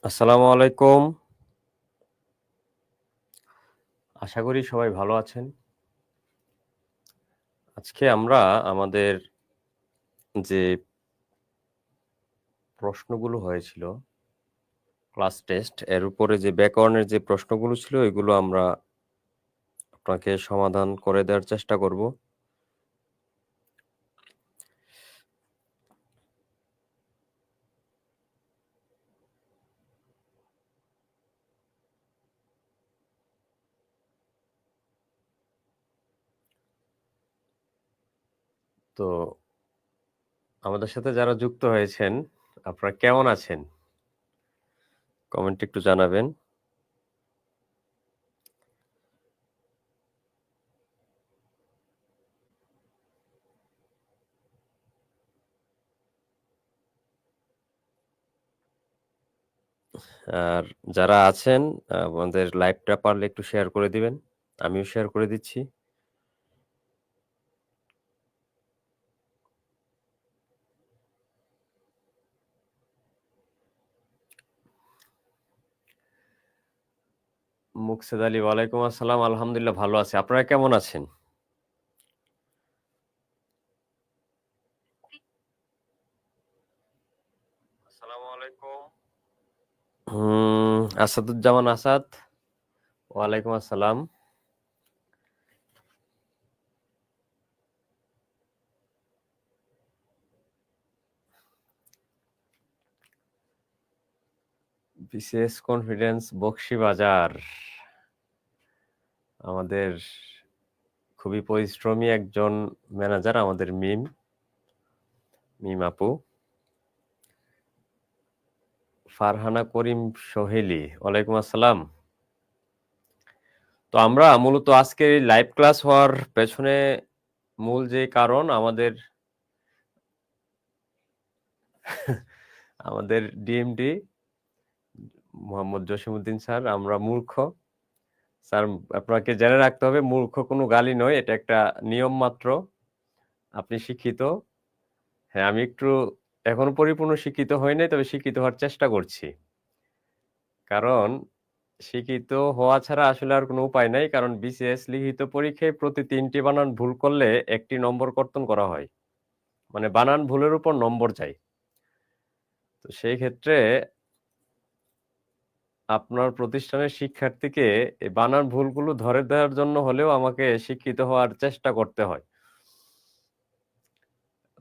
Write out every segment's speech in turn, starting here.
আসসালামু আলাইকুম। আশা করি সবাই ভালো আছেন। আজকে আমরা আমাদের যে প্রশ্নগুলো হয়েছিল ক্লাস টেস্ট এর উপরে যে ব্যাকরণের যে প্রশ্নগুলো ছিল এগুলো আমরা আপনাকে সমাধান করে দেওয়ার চেষ্টা করব। তো আমাদের সাথে যারা যুক্ত হয়েছেন, আপনারা কেমন আছেন? কমেন্টে একটু জানাবেন। আর যারা আছেন আমাদের লাইভটা পারলে একটু শেয়ার করে দিবেন। আমিও শেয়ার করে দিচ্ছি। মুকসেদ আলী, ওয়ালাইকুম আসসালাম। আলহামদুলিল্লাহ ভালো আছি। আপনারা কেমন আছেন? আসসালামু আলাইকুম। আসাদুজ্জামান আসাদ, ওয়ালাইকুম আসসালাম। BCS confidence Bakshibazar. আমাদের খুবই পরিশ্রমী একজন ম্যানেজার আমাদের মিম আপু। ফারহানা করিম সোহেলি, ওয়ালাইকুম আসসালাম। তো আমরা মূলত আজকে এই লাইভ ক্লাস হওয়ার পেছনে মূল যে কারণ আমাদের ডিএমডি মোহাম্মদ জসিমউদ্দিন স্যার, আমরা মূর্খ। স্যার, আপনাকে জেনে রাখতে হবে মূর্খ কোনো গালি নয়, এটা একটা নিয়ম মাত্র। আপনি শিক্ষিত। হ্যাঁ, আমি একটু এখনো পরিপূর্ণ শিক্ষিত হই নাই, তবে শিক্ষিত হওয়ার চেষ্টা করছি। কারণ শিক্ষিত হওয়া ছাড়া আসলে আর কোনো উপায় নাই। কারণ বিসিএস লিখিত পরীক্ষায় প্রতি ৩টি বানান ভুল করলে ১টি নম্বর কর্তন করা হয়। মানে বানান ভুলের উপর নম্বর যায়। তো সেই ক্ষেত্রে আপনার প্রতিষ্ঠানের শিক্ষার্থীকে এই বানান ভুলগুলো ধরে দেওয়ার জন্য হলেও আমাকে শিক্ষিত হওয়ার চেষ্টা করতে হয়।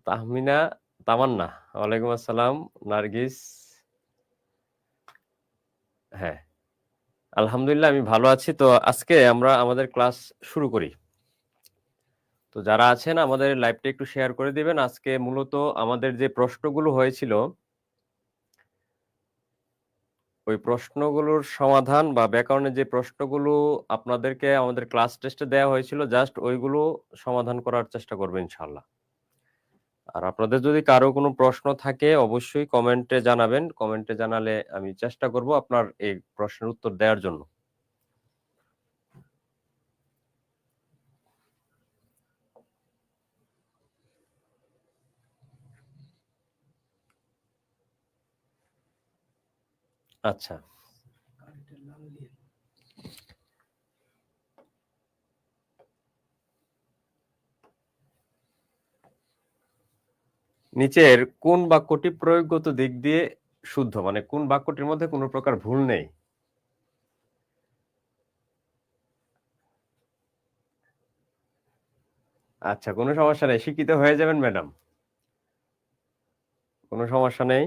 তাহমিনা তামান্না, ওয়ালাইকুম আসসালাম। নার্গিস, হ্যাঁ, আলহামদুলিল্লাহ আমি ভালো আছি। তো আজকে আমরা আমাদের ক্লাস শুরু করি। তো যারা আছেন আমাদের লাইভটা একটু শেয়ার করে দিবেন। আজকে মূলত আমাদের যে প্রশ্নগুলো হয়েছিল ওই প্রশ্নগুলোর সমাধান বা ব্যাকরণের যে প্রশ্নগুলো আপনাদেরকে আমাদের ক্লাস টেস্টে দেওয়া হয়েছিল, জাস্ট ওইগুলো সমাধান করার চেষ্টা করবো ইনশাআল্লাহ। আর আপনাদের যদি কারো কোনো প্রশ্ন থাকে অবশ্যই কমেন্টে জানাবেন। কমেন্টে জানালে আমি চেষ্টা করব আপনার এই প্রশ্নের উত্তর দেওয়ার জন্য। আচ্ছা, নিচের কোন বাক্যটি প্রয়োগগত দিক দিয়ে শুদ্ধ, মানে কোন বাক্যটির মধ্যে কোনো প্রকার ভুল নেই? আচ্ছা, কোনো সমস্যা নেই, শিক্ষিত হয়ে যাবেন ম্যাডাম, কোনো সমস্যা নেই।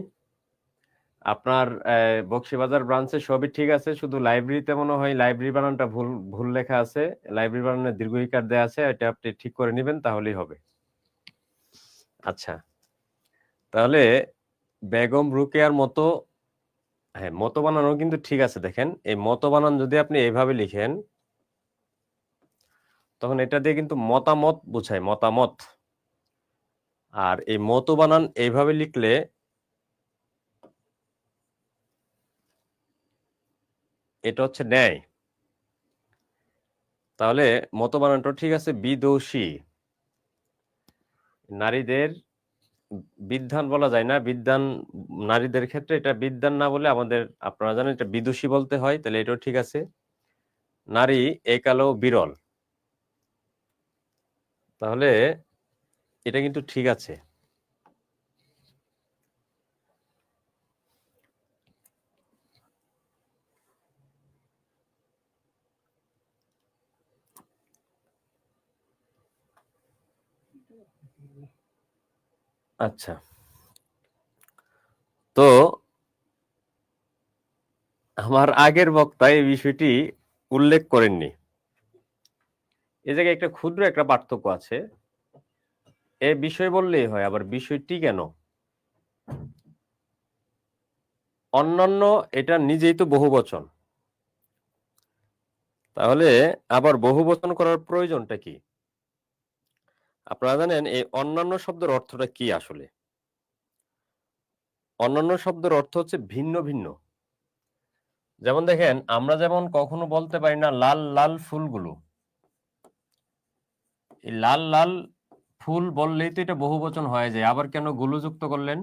আপনার বকশীবাজার ব্রাঞ্চে সবই ঠিক আছে, শুধু লাইব্রেরিতে মনে হয় লাইব্রেরি বানানটা ভুল ভুল লেখা আছে। লাইব্রেরি বানানে দীর্ঘ ইকার দেয়া আছে, এটা আপনি ঠিক করে নেবেন তাহলেই হবে। আচ্ছা, তাহলে বেগম রোকেয়ার মতো, হ্যাঁ, মতো বানানো কিন্তু ঠিক আছে। দেখেন, এই মতো বানান যদি আপনি এইভাবে লিখেন তখন এটা দিয়ে কিন্তু মতামত বোঝায়, মতামত। আর এই মতো বানান এইভাবে লিখলে এটা হচ্ছে ন্যায়। তাহলে মতো বানানটা ঠিক আছে। বিদোষী, নারীদের বিদ্বান বলা যায় না, বিদ্বান নারীদের ক্ষেত্রে এটা বিদ্বান না বলে আমাদের, আপনারা জানেন এটা বিদুষী বলতে হয়, তাহলে এটাও ঠিক আছে। নারী একালেও বিরল, তাহলে এটা কিন্তু ঠিক আছে। আচ্ছা, তো আমার আগের বক্তা এই বিষয়টি উল্লেখ করেননি। এ জায়গায় একটা ক্ষুদ্র একটা পার্থক্য আছে। এ বিষয় বললেই হয়, আবার বিষয়টি কেন? অন্যান্য এটা নিজেই তো বহুবচন, তাহলে আবার বহুবচন করার প্রয়োজনটা কি? আপনারা জানেন এই অন্যান্য শব্দের অর্থটা কি আসলে? অন্যান্য শব্দের অর্থ হচ্ছে ভিন্ন ভিন্ন। যেমন দেখেন, আমরা যেমন কখনো বলতে পারি না লাল লাল ফুলগুলো, এই লাল লাল ফুল বললেই তো এটা বহুবচন হয়ে যায়, আবার কেন গুলো যুক্ত করলেন?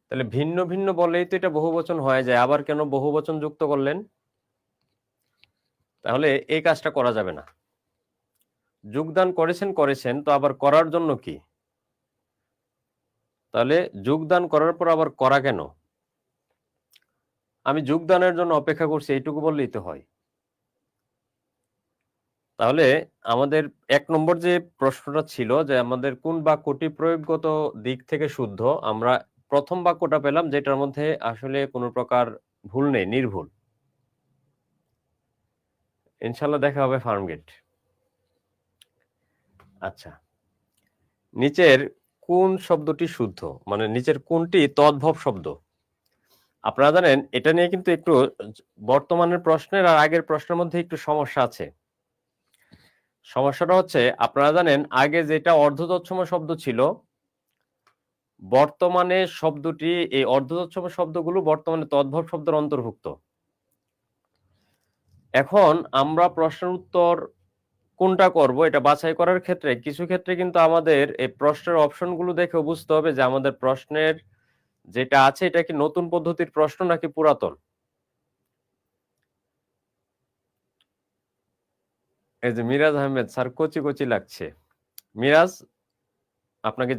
তাহলে ভিন্ন ভিন্ন বললেই তো এটা বহুবচন হয়ে যায়, আবার কেন বহুবচন যুক্ত করলেন? তাহলে এই কাজটা করা যাবে না। যোগদান করেছেন, তো আবার করার জন্য কি? তাহলে যোগদান করার পর আবার করা কেন? আমি যোগদানের জন্য অপেক্ষা করছি এইটুকু বললেই তো হয়। তাহলে আমাদের ১ নম্বর যে প্রশ্নটা ছিল যে আমাদের কোন বাক্যটি প্রয়োগগত দিক থেকে শুদ্ধ, আমরা প্রথম বাক্যটা পেলাম যেটার মধ্যে আসলে কোনো প্রকার ভুল নেই, নির্ভুল। ইনশাআল্লাহ দেখা হবে ফার্মগেট। আচ্ছা, নিচের কোন শব্দটি শুদ্ধ? মানে নিচের কোনটি তদ্ভব শব্দ? আপনারা জানেন এটা নিয়ে কিন্তু একটু বর্তমানের প্রশ্নের আর আগের প্রশ্নের মধ্যে একটু সমস্যা আছে। সমস্যাটা হচ্ছে, আপনারা জানেন আগে যেটা অর্ধতৎসম শব্দ ছিল, বর্তমানে শব্দটি, এই অর্ধতৎসম শব্দগুলো বর্তমানে তদ্ভব শব্দের অন্তর্ভুক্ত। এখন আমরা প্রশ্নের উত্তর কোনটা করব এটা বাছাই করার ক্ষেত্রে কিছু ক্ষেত্রে কিন্তু আমাদের এই প্রশ্নের অপশনগুলো দেখে বুঝতে হবে যে আমাদের প্রশ্নের যেটা আছে এটা কি নতুন পদ্ধতির প্রশ্ন নাকি পুরাতন। এই যে মিরাজ আহমেদ স্যার কচি কচি লাগছে। মিরাজ, আপনাকে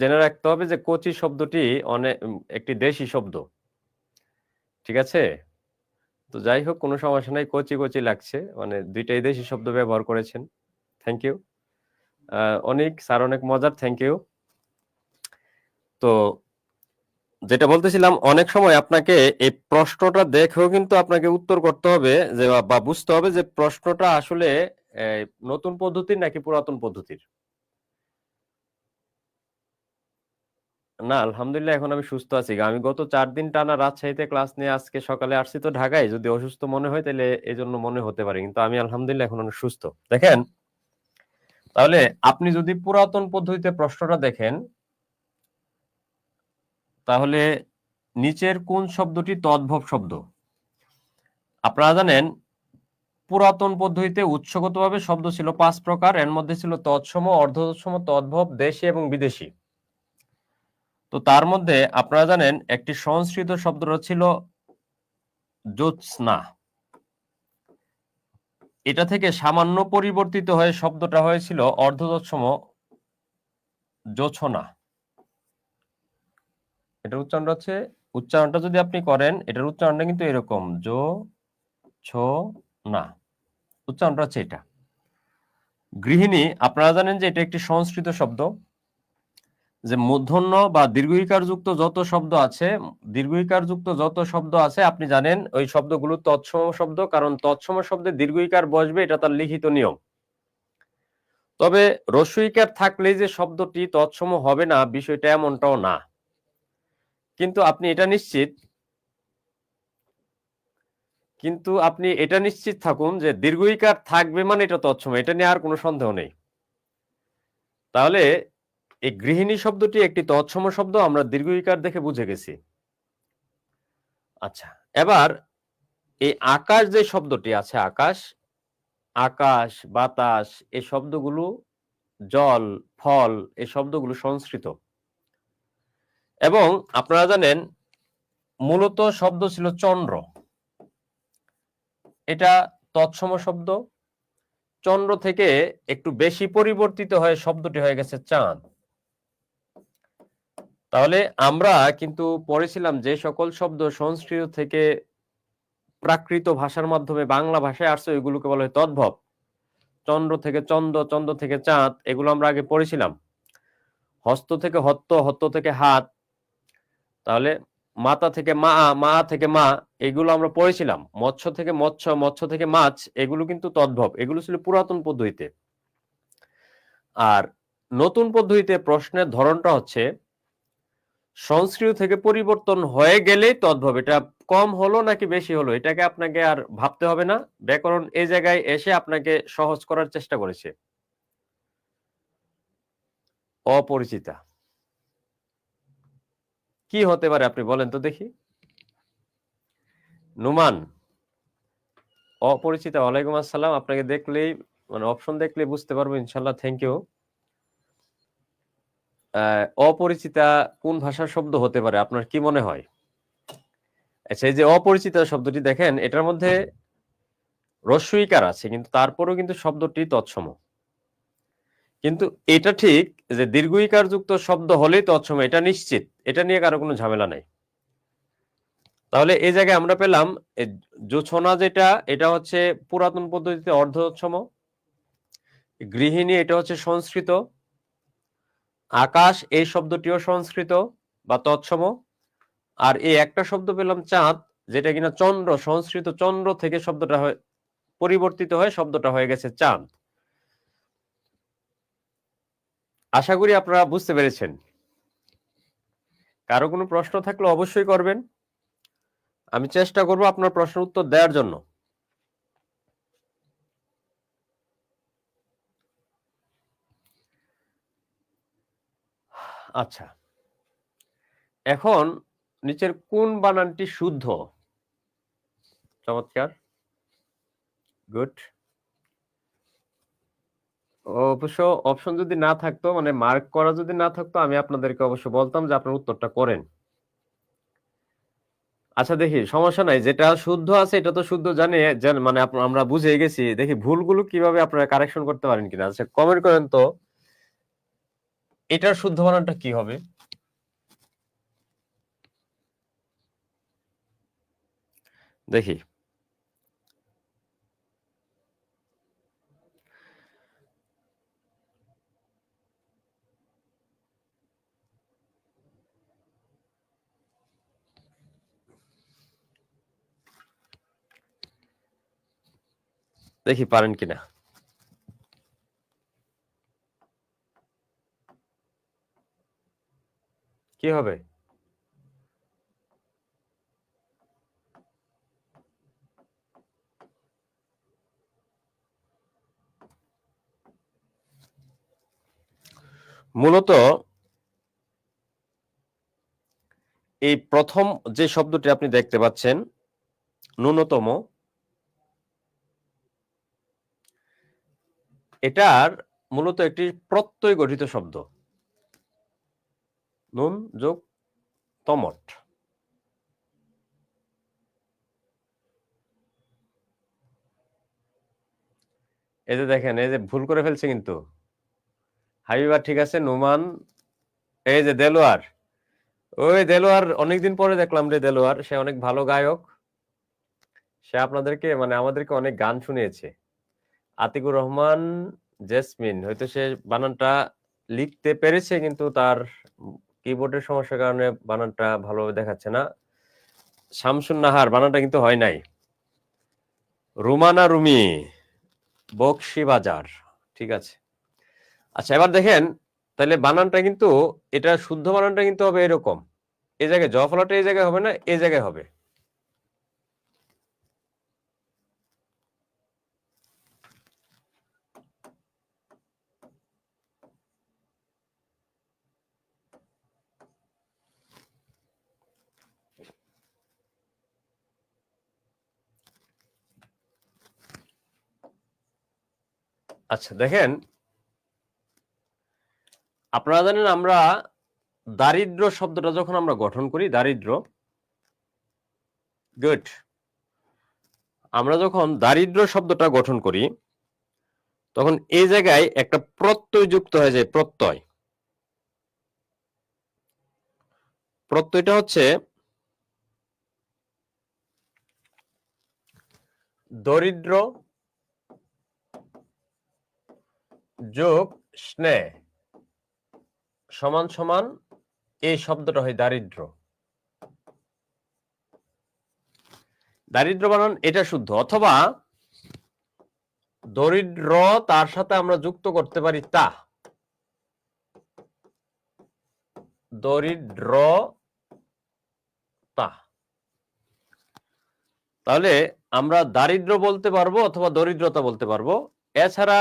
জেনে রাখতে হবে যে কচি শব্দটি অনেক একটি দেশি শব্দ, ঠিক আছে? তো যাই হোক, কোনো সমস্যা নাই, কচি কচি লাগছে মানে দুইটাই দেশি শব্দ ব্যবহার করেছেন। Thank you. অনেক স্যার, অনেক মজার, থ্যাংক ইউ। তো যেটা বলতেছিলাম, অনেক সময় আপনাকে এই প্রশ্নটা দেখেও কিন্তু আপনাকে উত্তর করতে হবে যে, বা বুঝতে হবে যে প্রশ্নটা আসলে নতুন পদ্ধতির নাকি পুরাতন পদ্ধতির। না, আলহামদুলিল্লাহ এখন আমি সুস্থ আছি। আমি গত ৪ দিন টানা রাজশাহীতে ক্লাস নিয়ে আজকে সকালে আসছি তো ঢাকায়। যদি অসুস্থ মনে হয় তাহলে এজন্য মনে হতে পারে, কিন্তু আমি আলহামদুলিল্লাহ এখন অনেক সুস্থ। দেখেন, তাহলে আপনি যদি পুরাতন পদ্ধতিতে প্রশ্নটা দেখেন, তাহলে নিচের কোন শব্দটি তদ্ভব শব্দ? আপনারা জানেন পুরাতন পদ্ধতিতে উৎসগতভাবে শব্দ ছিল ৫ প্রকার, এর মধ্যে ছিল তৎসম, অর্ধতৎসম, তদ্ভব, দেশি এবং বিদেশি। তো তার মধ্যে আপনারা জানেন একটি সংস্কৃত শব্দটা ছিল জ্যোৎস্না। এটা থেকে সামান্য পরিবর্তিত হয়ে শব্দটা হয়েছিল অর্ধতৎসম জোছনা। এটার উচ্চারণটা যদি আপনি করেন, এটার উচ্চারণটা কিন্তু এরকম, জো ছো না, উচ্চারণটা হচ্ছে এটা। গৃহিণী, আপনারা জানেন যে এটা একটি সংস্কৃত শব্দ, যে মূর্ধন্য বা দীর্ঘইকার যুক্ত যত শব্দ আছে, আপনি জানেন ওই শব্দগুলো তৎসম শব্দ, কারণ তৎসম শব্দে দীর্ঘইকার বসবে, এটা তার লিখিত নিয়ম। তবে হ্রস্বইকার থাকলেই যে শব্দটি তৎসম হবে না, বিষয়টা এমনটাও না। কিন্তু আপনি এটা নিশ্চিত থাকুন যে দীর্ঘইকার থাকবে মানে এটা তৎসম, এটা নিয়ে আর কোনো সন্দেহ নেই। তাহলে এই গৃহিণী শব্দটি একটি তৎসম শব্দ, আমরা দীর্ঘইকার দেখে বুঝে গেছি। আচ্ছা, এবার এই আকাশ যে শব্দটি আছে, আকাশ, বাতাস, এই শব্দগুলো জল, ফল এই শব্দগুলো সংস্কৃত। এবং আপনারা জানেন মূলত শব্দ ছিল চন্দ্র, এটা তৎসম শব্দ। চন্দ্র থেকে একটু বেশি পরিবর্তিত হয়ে শব্দটি হয়ে গেছে চাঁদ। তাহলে আমরা কিন্তু পড়েছিলাম যে সকল শব্দ সংস্কৃত থেকে প্রাকৃত ভাষার মাধ্যমে বাংলা ভাষায় আসছে ওইগুলোকে বলা হয় তদ্ভব। চন্দ্র থেকে চন্দ্র, চন্দ্র থেকে চাঁদ, এগুলো আমরা আগে পড়েছিলাম। হস্ত থেকে হত্ত, হত্ত থেকে হাত, তাহলে মাতা থেকে মা, মা থেকে মা, এগুলো আমরা পড়েছিলাম। মৎস্য থেকে মৎস্য, মৎস্য থেকে মাছ, এগুলো কিন্তু তদ্ভব। এগুলো ছিল পুরাতন পদ্ধতিতে। আর নতুন পদ্ধতিতে প্রশ্নের ধরনটা হচ্ছে সংস্কৃত থেকে পরিবর্তন হয়ে গেলেই তদ্ভব। এটা কম হলো নাকি বেশি হলো এটাকে আপনাকে আর ভাবতে হবে না। ব্যাকরণ এই জায়গায় এসে আপনাকে সহজ করার চেষ্টা করেছে। অপরিচিতা কি হতে পারে আপনি বলেন তো দেখি। নুমান, অপরিচিতা। ওয়ালাইকুম আসসালাম। আপনাকে দেখলেই মানে অপশন দেখলেই বুঝতে পারবো ইনশাল্লাহ। Thank you. অপরিচিতা কোন ভাষার শব্দ হতে পারে আপনার কি মনে হয়? আচ্ছা, এই যে অপরিচিতা শব্দটি দেখেন, এটার মধ্যে রস্বইকার আছে কিন্তু তারপরেও কিন্তু শব্দটি তৎসম। কিন্তু এটা ঠিক যে দীর্ঘইকার যুক্ত শব্দ হলেই তৎসম, এটা নিশ্চিত, এটা নিয়ে কারো কোনো ঝামেলা নাই। তাহলে এই জায়গায় আমরা পেলাম জোছনা, যেটা এটা হচ্ছে পুরাতন পদ্ধতিতে অর্ধ তৎসম। গৃহিণী এটা হচ্ছে সংস্কৃত। আকাশ এই শব্দটিও সংস্কৃত বা তৎসম। আর এই একটা শব্দ পেলাম চাঁদ, যেটা কিনা চন্দ্র, সংস্কৃত চন্দ্র থেকে শব্দটা পরিবর্তিত হয়ে শব্দটা হয়ে গেছে চাঁদ। আশা করি আপনারা বুঝতে পেরেছেন। কারো কোনো প্রশ্ন থাকলে অবশ্যই করবেন, আমি চেষ্টা করব আপনার প্রশ্নের উত্তর দেওয়ার জন্য। আচ্ছা, এখন নিচের কোন বানানটি শুদ্ধ? চমৎকার, গুড। অবশ্য অপশন যদি না থাকতো, মানে মার্ক করা যদি না থাকতো, আমি আপনাদেরকে অবশ্য বলতাম যে আপনার উত্তরটা করেন। আচ্ছা দেখি, সমস্যা নাই, যেটা শুদ্ধ আছে এটা তো শুদ্ধ জানি, মানে আমরা বুঝে গেছি। দেখি ভুলগুলো কিভাবে আপনারা কারেকশন করতে পারেন কিনা। আচ্ছা কমেন্ট করেন তো এটার শুদ্ধ বানানটা কি হবে। দেখি, দেখি পারেন কিনা। কি হবে? মূলত এই প্রথম যে শব্দটি আপনি দেখতে পাচ্ছেন, ন্যূনতম, এটার মূলত একটি প্রত্যয় গঠিত শব্দ। নুন যোগ তমট। এই যে দেখেন, এই যে ভুল করে ফেলছে কিন্তু হাবিবা, ঠিক আছে। নুমান, এই যে দেলোয়ার, ওই দেলোয়ার অনেকদিন পরে দেখলাম রে। দেলোয়ার সে অনেক ভালো গায়ক, সে আপনাদেরকে মানে আমাদেরকে অনেক গান শুনিয়েছে। আতিকুর রহমান জেসমিন, হয়তো সে বানানটা লিখতে পেরেছে কিন্তু তার কিবোর্ডের সমস্যার কারণে বানানটা ভালোভাবে দেখাচ্ছে না। শামসুন নাহার, বানানটা কিন্তু হয় নাই। রুমানা রুমি, বকশি বাজার, ঠিক আছে। আচ্ছা এবার দেখেন, তাহলে বানানটা কিন্তু, এটা শুদ্ধ বানানটা কিন্তু হবে এরকম। এই জায়গায় জ ফলাটা এই জায়গায় হবে না, এই জায়গায় হবে। আচ্ছা দেখেন, আপনারা জানেন আমরা দারিদ্র শব্দটা যখন আমরা গঠন করি, দারিদ্র, গুড, আমরা যখন দারিদ্র শব্দটা গঠন করি তখন এই জায়গায় একটা প্রত্যয় যুক্ত হয়ে যায়। প্রত্যয়, প্রত্যয়টা হচ্ছে দরিদ্র যোগ স্নেহ সমান সমান এই শব্দটা হয় দারিদ্র। দারিদ্র বানান এটা শুদ্ধ, অথবা দরিদ্র তার সাথে আমরা যুক্ত করতে পারি তা, দরিদ্র তা। তাহলে আমরা দারিদ্র বলতে পারবো অথবা দরিদ্রতা বলতে পারবো। এছাড়া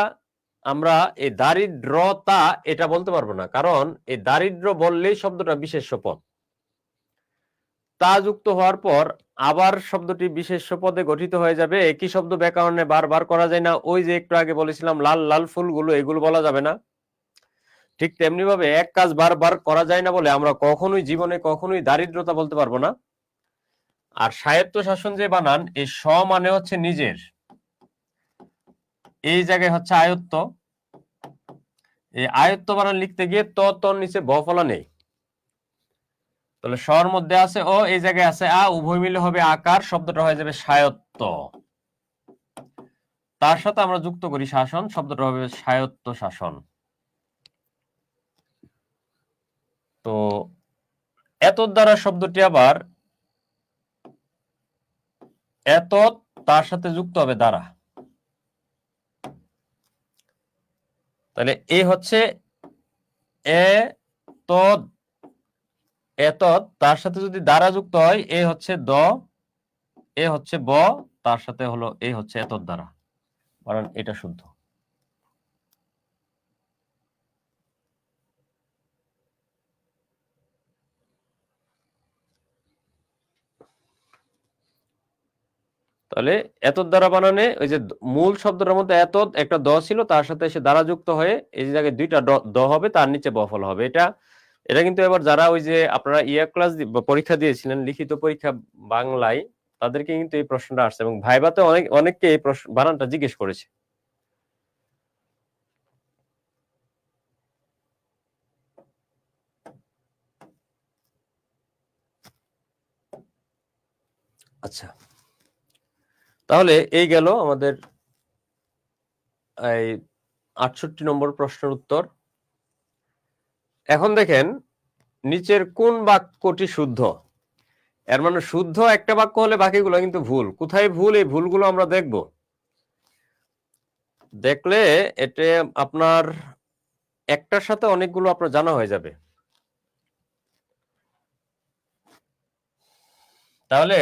আমরা এই দারিদ্রতা এটা বলতে পারবো না, কারণ এই দারিদ্র বললেই শব্দটা বিশেষ্য পদ, তা যুক্ত হওয়ার পর আবার শব্দটি বিশেষ্য পদে গঠিত হয়ে যাবে। একই শব্দ ব্যাকরণে বারবার করা যায় না। ওই যে একটু আগে বলেছিলাম লাল লাল ফুলগুলো, এগুলো বলা যাবে না। ঠিক তেমনি ভাবে এক কাজ বারবার করা যায় না বলে আমরা কখনোই জীবনে কখনোই দারিদ্রতা বলতে পারবো না। আর স্বায়ত্ত শাসন যে বানান, এই স মানে হচ্ছে নিজের, এই জায়গায় হচ্ছে আয়ত্ত। এই আয়ত্ত বানান লিখতে গিয়ে তর নিচে ব ফলা নেই, তাহলে স্বর মধ্যে আছে ও, এই জায়গায় আছে আ, উভয় মিলে হবে আকার, শব্দটা হয়ে যাবে স্বায়ত্ত। তার সাথে আমরা যুক্ত করি শাসন, শব্দটা হবে স্বায়ত্ত শাসন। তো এতদ দ্বারা শব্দটি আবার এতদ তার সাথে যুক্ত হবে দ্বারা, তাহলে এ হচ্ছে এতদ, এতদ তার সাথে যদি দ্বারা যুক্ত হয় এ হচ্ছে দ, এ হচ্ছে ব, তার সাথে হলো এ হচ্ছে এতদ দ্বারা, কারণ এটা শুদ্ধ। তাহলে এতদ দ্বারা বানানে ওই যে মূল শব্দটার মধ্যে এতদ একটা দ ছিল, তার সাথে এসে দ্বারা যুক্ত হয়ে এই জায়গায় দুইটা দ হবে, তার নিচে ব ফল হবে। এটা কিন্তু এবার যারা ওই যে আপনারা ক্লাস পরীক্ষা দিয়েছিলেন, লিখিত পরীক্ষা বাংলায়, তাদেরকে কিন্তু এই প্রশ্নটা আসছে, এবং ভাইভাতে অনেককে এই প্রশ্ন বানানটা জিজ্ঞেস করেছে। আচ্ছা, তাহলে এই গেল আমাদের এই ৬৮ নম্বর প্রশ্নের উত্তর। এখন দেখেন নিচের কোন বাক্যটি শুদ্ধ। এর মানে শুদ্ধ একটা বাক্য হলে বাকিগুলো কিন্তু ভুল। কোথায় ভুল, এই ভুলগুলো আমরা দেখব। দেখলে এটা আপনার একটার সাথে অনেকগুলো আপনার জানা হয়ে যাবে। তাহলে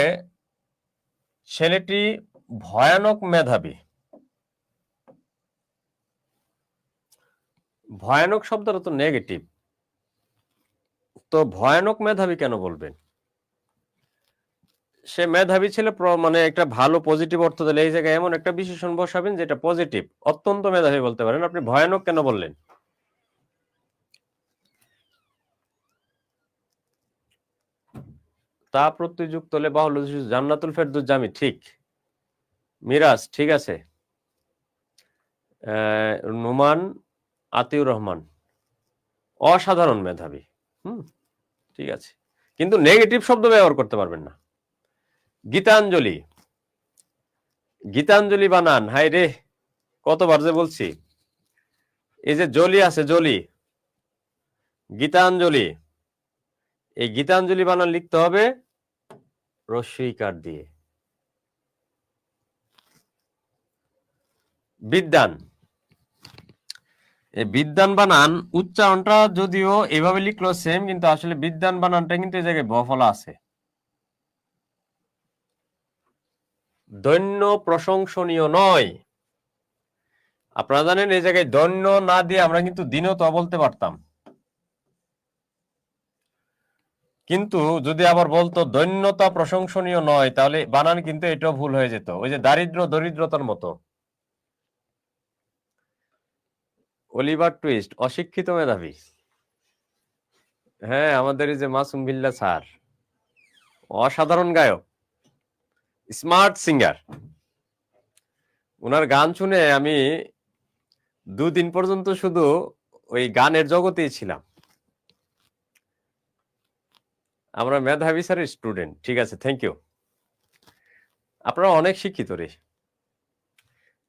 ছেলেটি ভয়ানক মেধাবী, ভয়ানক শব্দটা তো নেগেটিভ, তো ভয়ানক মেধাবী কেন বলবেন? সে মেধাবী ছেলে, মানে একটা ভালো পজিটিভ অর্থ দিলে এই জায়গায় এমন একটা বিশেষণ বসাবেন যেটা পজিটিভ, অত্যন্ত মেধাবী বলতে পারেন। আপনি ভয়ানক কেন বললেন? তা প্রত্যয়যুক্ত হলে বাহুল্য জান্নাতুল ফেরদৌস জামি, ঠিক। মিরাজ ঠিক আছে। নুমান আতিউর রহমান অসাধারণ মেধাবী, ঠিক আছে, কিন্তু নেগেটিভ শব্দ ব্যবহার করতে পারবেন না। গীতাঞ্জলি, গীতাঞ্জলি বানান, হাই রে কতবার যে বলছি। এই যে জলি আছে, জলি, গীতাঞ্জলি, এই গীতাঞ্জলি বানান লিখতে হবে রস্বইকার দিয়ে। বিদ্যান, এই বিদ্যান বানান উচ্চারণটা যদিও এভাবে লিখলো সেম, কিন্তু আসলে বিদ্যান বানানটা কিন্তু এই জায়গায় বফলা আছে। দৈন্য প্রশংসনীয় নয়। আপনারা জানেন এই জায়গায় দৈন্য না দিয়ে আমরা কিন্তু দীনতা বলতে পারতাম, কিন্তু যদি আবার বলতো দৈন্যতা প্রশংসনীয় নয়, তাহলে বানান কিন্তু এটাও ভুল হয়ে যেত, ওই যে দারিদ্র দরিদ্রতার মতো। অলিভার টুইস্ট অশিক্ষিত মেধাবী, হ্যাঁ, আমাদের এই যে মাসুম বিল্লা স্যার, অসাধারণ গায়ক, স্মার্ট সিঙ্গার। ওনার গান শুনে আমি 2 দিন পর্যন্ত শুধু ওই গানের জগতেই ছিলাম। আমরা মেধাবী স্যারের স্টুডেন্ট। ঠিক আছে, থ্যাংক ইউ। আপনারা অনেক শিক্ষিত রে।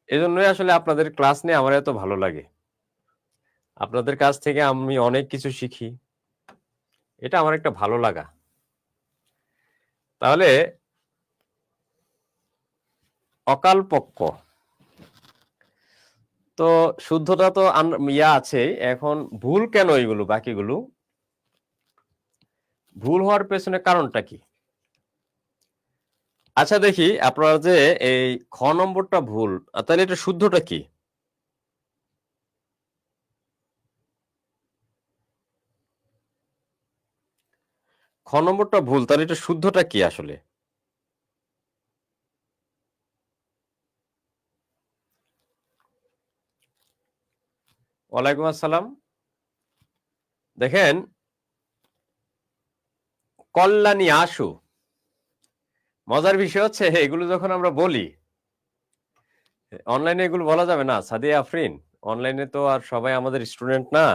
এজন্যই আসলে আপনাদের ক্লাস নিয়ে আমার এত ভালো লাগে। আপনাদের কাছ থেকে আমি অনেক কিছু শিখি। এটা আমার একটা ভালো লাগা। তাহলে অকালপক্ষ। তো শুদ্ধতা তো ইয়া আছে। এখন ভুল কেন এগুলো বাকিগুলো? ভুল হওয়ার পেছনে কারণটা কি? আচ্ছা দেখি আপনারা যে এই খ নম্বরটা ভুল, তাহলে এটা শুদ্ধটা কি? খ নম্বরটা ভুল, তাহলে এটা শুদ্ধটা কি আসলে? ওয়ালাইকুম আসসালাম। দেখেন, কল্যাণী আশু। মজার বিষয় হচ্ছে এগুলো যখন আমরা বলি, অনলাইনে এগুলো বলা যাবে না সাদিয়া আফরিন। অনলাইনে তো আর সবাই আমাদের স্টুডেন্ট না,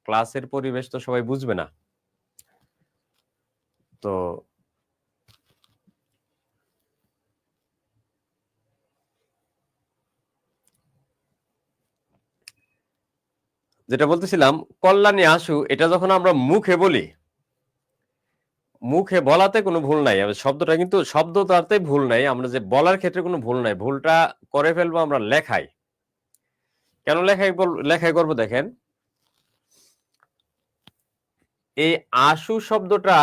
ক্লাসের পরিবেশ তো সবাই বুঝবে না। তো যেটা বলতেছিলাম, কল্যাণী আশু, এটা যখন আমরা মুখে বলি, মুখে বলাতে কোনো ভুল নাই। শব্দটা কিন্তু শব্দটাতে ভুল নাই। আমরা যে বলার ক্ষেত্রে কোনো ভুল নাই। ভুলটা করে ফেলবো আমরা লেখায়। কেন লেখায় করবো দেখেন। এই আশু শব্দটা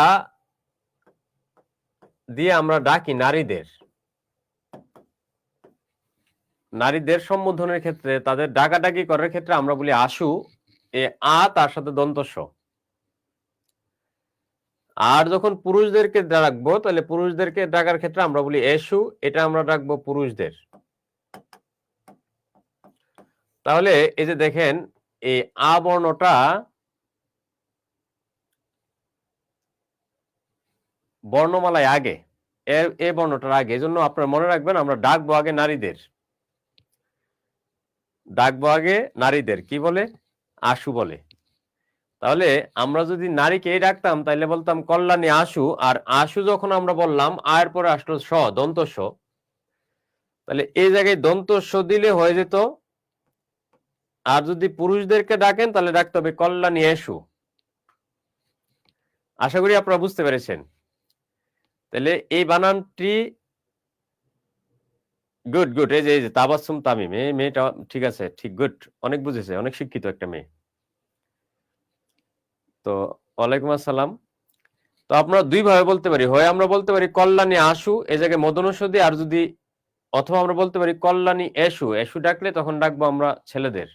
দিয়ে আমরা ডাকি নারীদের। নারীদের সম্বোধনের ক্ষেত্রে, তাদের ডাকাডাকি করার ক্ষেত্রে আমরা বলি আশু। এ আ তার সাথে দন্ত স। আর যখন পুরুষদেরকে ডাকবো, তাহলে পুরুষদেরকে ডাকার ক্ষেত্রে আমরা বলি এসু। এটা আমরা ডাকবো পুরুষদের। তাহলে এই যে দেখেন, এই আ বর্ণটা বর্ণমালায় আগে, এ বর্ণটার আগে। এজন্য আপনারা মনে রাখবেন, আমরা ডাকবো আগে নারীদের। ডাকবো আগে নারীদের, কি বলে? আশু বলে। তাহলে আমরা যদি নারীকে ডাকতাম, তাহলে বলতাম কল্যাণী আশু। আর আশু যখন আমরা বললাম, আয়ের পরে আসলো স, দন্ত স। তাহলে এই জায়গায় দন্ত স দিলে হয়ে যেত। আর যদি পুরুষদেরকে ডাকেন, তাহলে ডাকতে হবে কল্যাণী এসু। আশা করি আপনারা বুঝতে পেরেছেন। তাহলে এই বানানটি গুড গুড। এই যে তাবাসসুম তামিম, এই মেয়েটা ঠিক আছে, ঠিক, গুড। অনেক বুঝেছে, অনেক শিক্ষিত একটা মেয়ে। তো ওয়ালাইকুম আসসালাম। তো আপনারা দুই ভাবে বলতে পারি। হয় আমরা বলতে পারি কল্যাণী আশু, এই জায়গায় মদনস্য দিয়ে। আর যদি, অথবা আমরা বলতে পারি কল্যাণী এসু। এসু ডাকলে তখন ডাকবো আমরা ছেলেদের।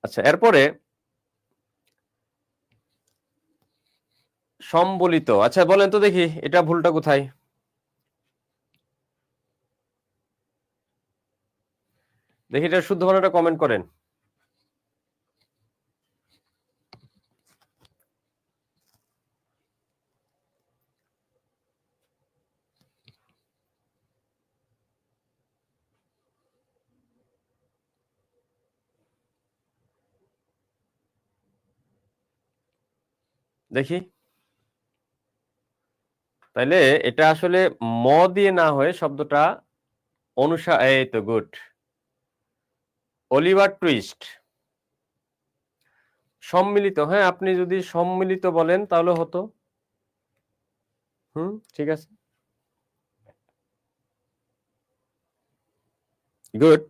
আচ্ছা, এরপরে সম্বলিত। আচ্ছা বলেন তো দেখি, এটা ভুলটা কোথায়? দেখি এটা শুদ্ধ বানানটা কমেন্ট করেন। দেখি। তাইলে এটা আসলে ম দিয়ে না হয়ে শব্দটা এই তো, গুড। Oliver twist. সম্মিলিত। হ্যাঁ, আপনি যদি সম্মিলিত বলেন তাহলে হতো। ঠিক আছে, গুড।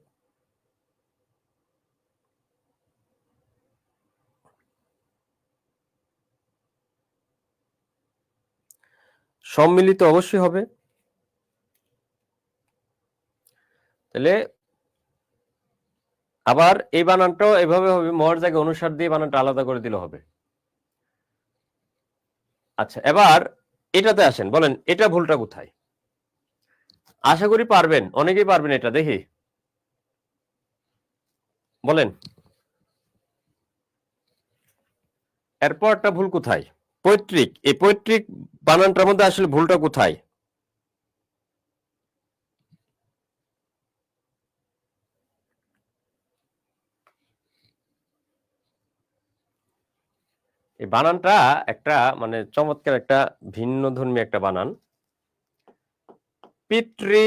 সম্মিলিত অবশ্যই হবে। তাহলে আবার এই বানানটাও এভাবে হবে, মর জায়গায় অনুসার দিয়ে বানানটা আলাদা করে দিলে হবে। আচ্ছা, এবার এটাতে আসেন, বলেন এটা ভুলটা কোথায়? আশা করি পারবেন, অনেকেই পারবেন এটা। দেখি বলেন। এরপর একটা ভুল কোথায়? পৈতৃক। এই পৈতৃক বানানটার মধ্যে আসলে ভুলটা কোথায়? এই বানানটা একটা মানে চমৎকার একটা ভিন্নধর্মী একটা বানান। পিতৃ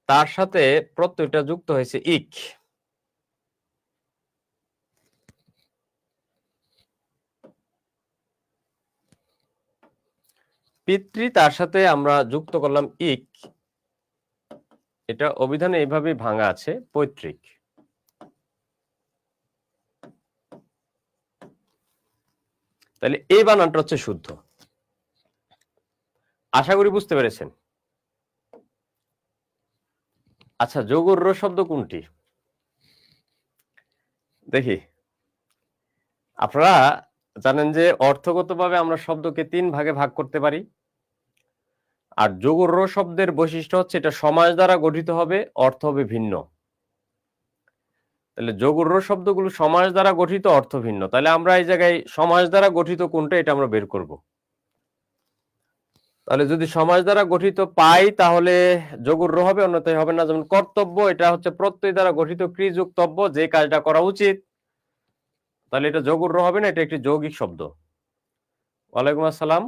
তার সাথে প্রত্যয়টা যুক্ত হয়েছে ইক। পিতৃ তার সাথে আমরা যুক্ত করলাম ইক, এটা অভিধানে এইভাবে ভাঙা আছে পৈতৃক। তাহলে এই বানানটা হচ্ছে শুদ্ধ। আশা করি বুঝতে পেরেছেন। আচ্ছা, যোগর র শব্দ কোনটি? দেখি, আপনারা জানেন যে অর্থগতভাবে আমরা শব্দকে 3 ভাগে ভাগ করতে পারি। আর যোগর র শব্দের বৈশিষ্ট্য হচ্ছে এটা সমাস দ্বারা গঠিত হবে, অর্থ হবে ভিন্ন। তাহলে যোগর র শব্দগুলো সমাস দ্বারা গঠিত, অর্থ ভিন্ন। তাহলে আমরা এই জায়গায় সমাস দ্বারা গঠিত কোনটা এটা আমরা বের করব। তাহলে যদি সমাস দ্বারা গঠিত পাই তাহলে যোগর র হবে, অন্যথায় হবে না। যেমন কর্তব্য, এটা হচ্ছে প্রত্যয় দ্বারা গঠিত ক্রিযুক্তব্য, যে কাজটা করা উচিত, তাহলে এটা যোগর র হবে না, এটা একটি যৌগিক শব্দ। ওয়ালাইকুম আসসালাম।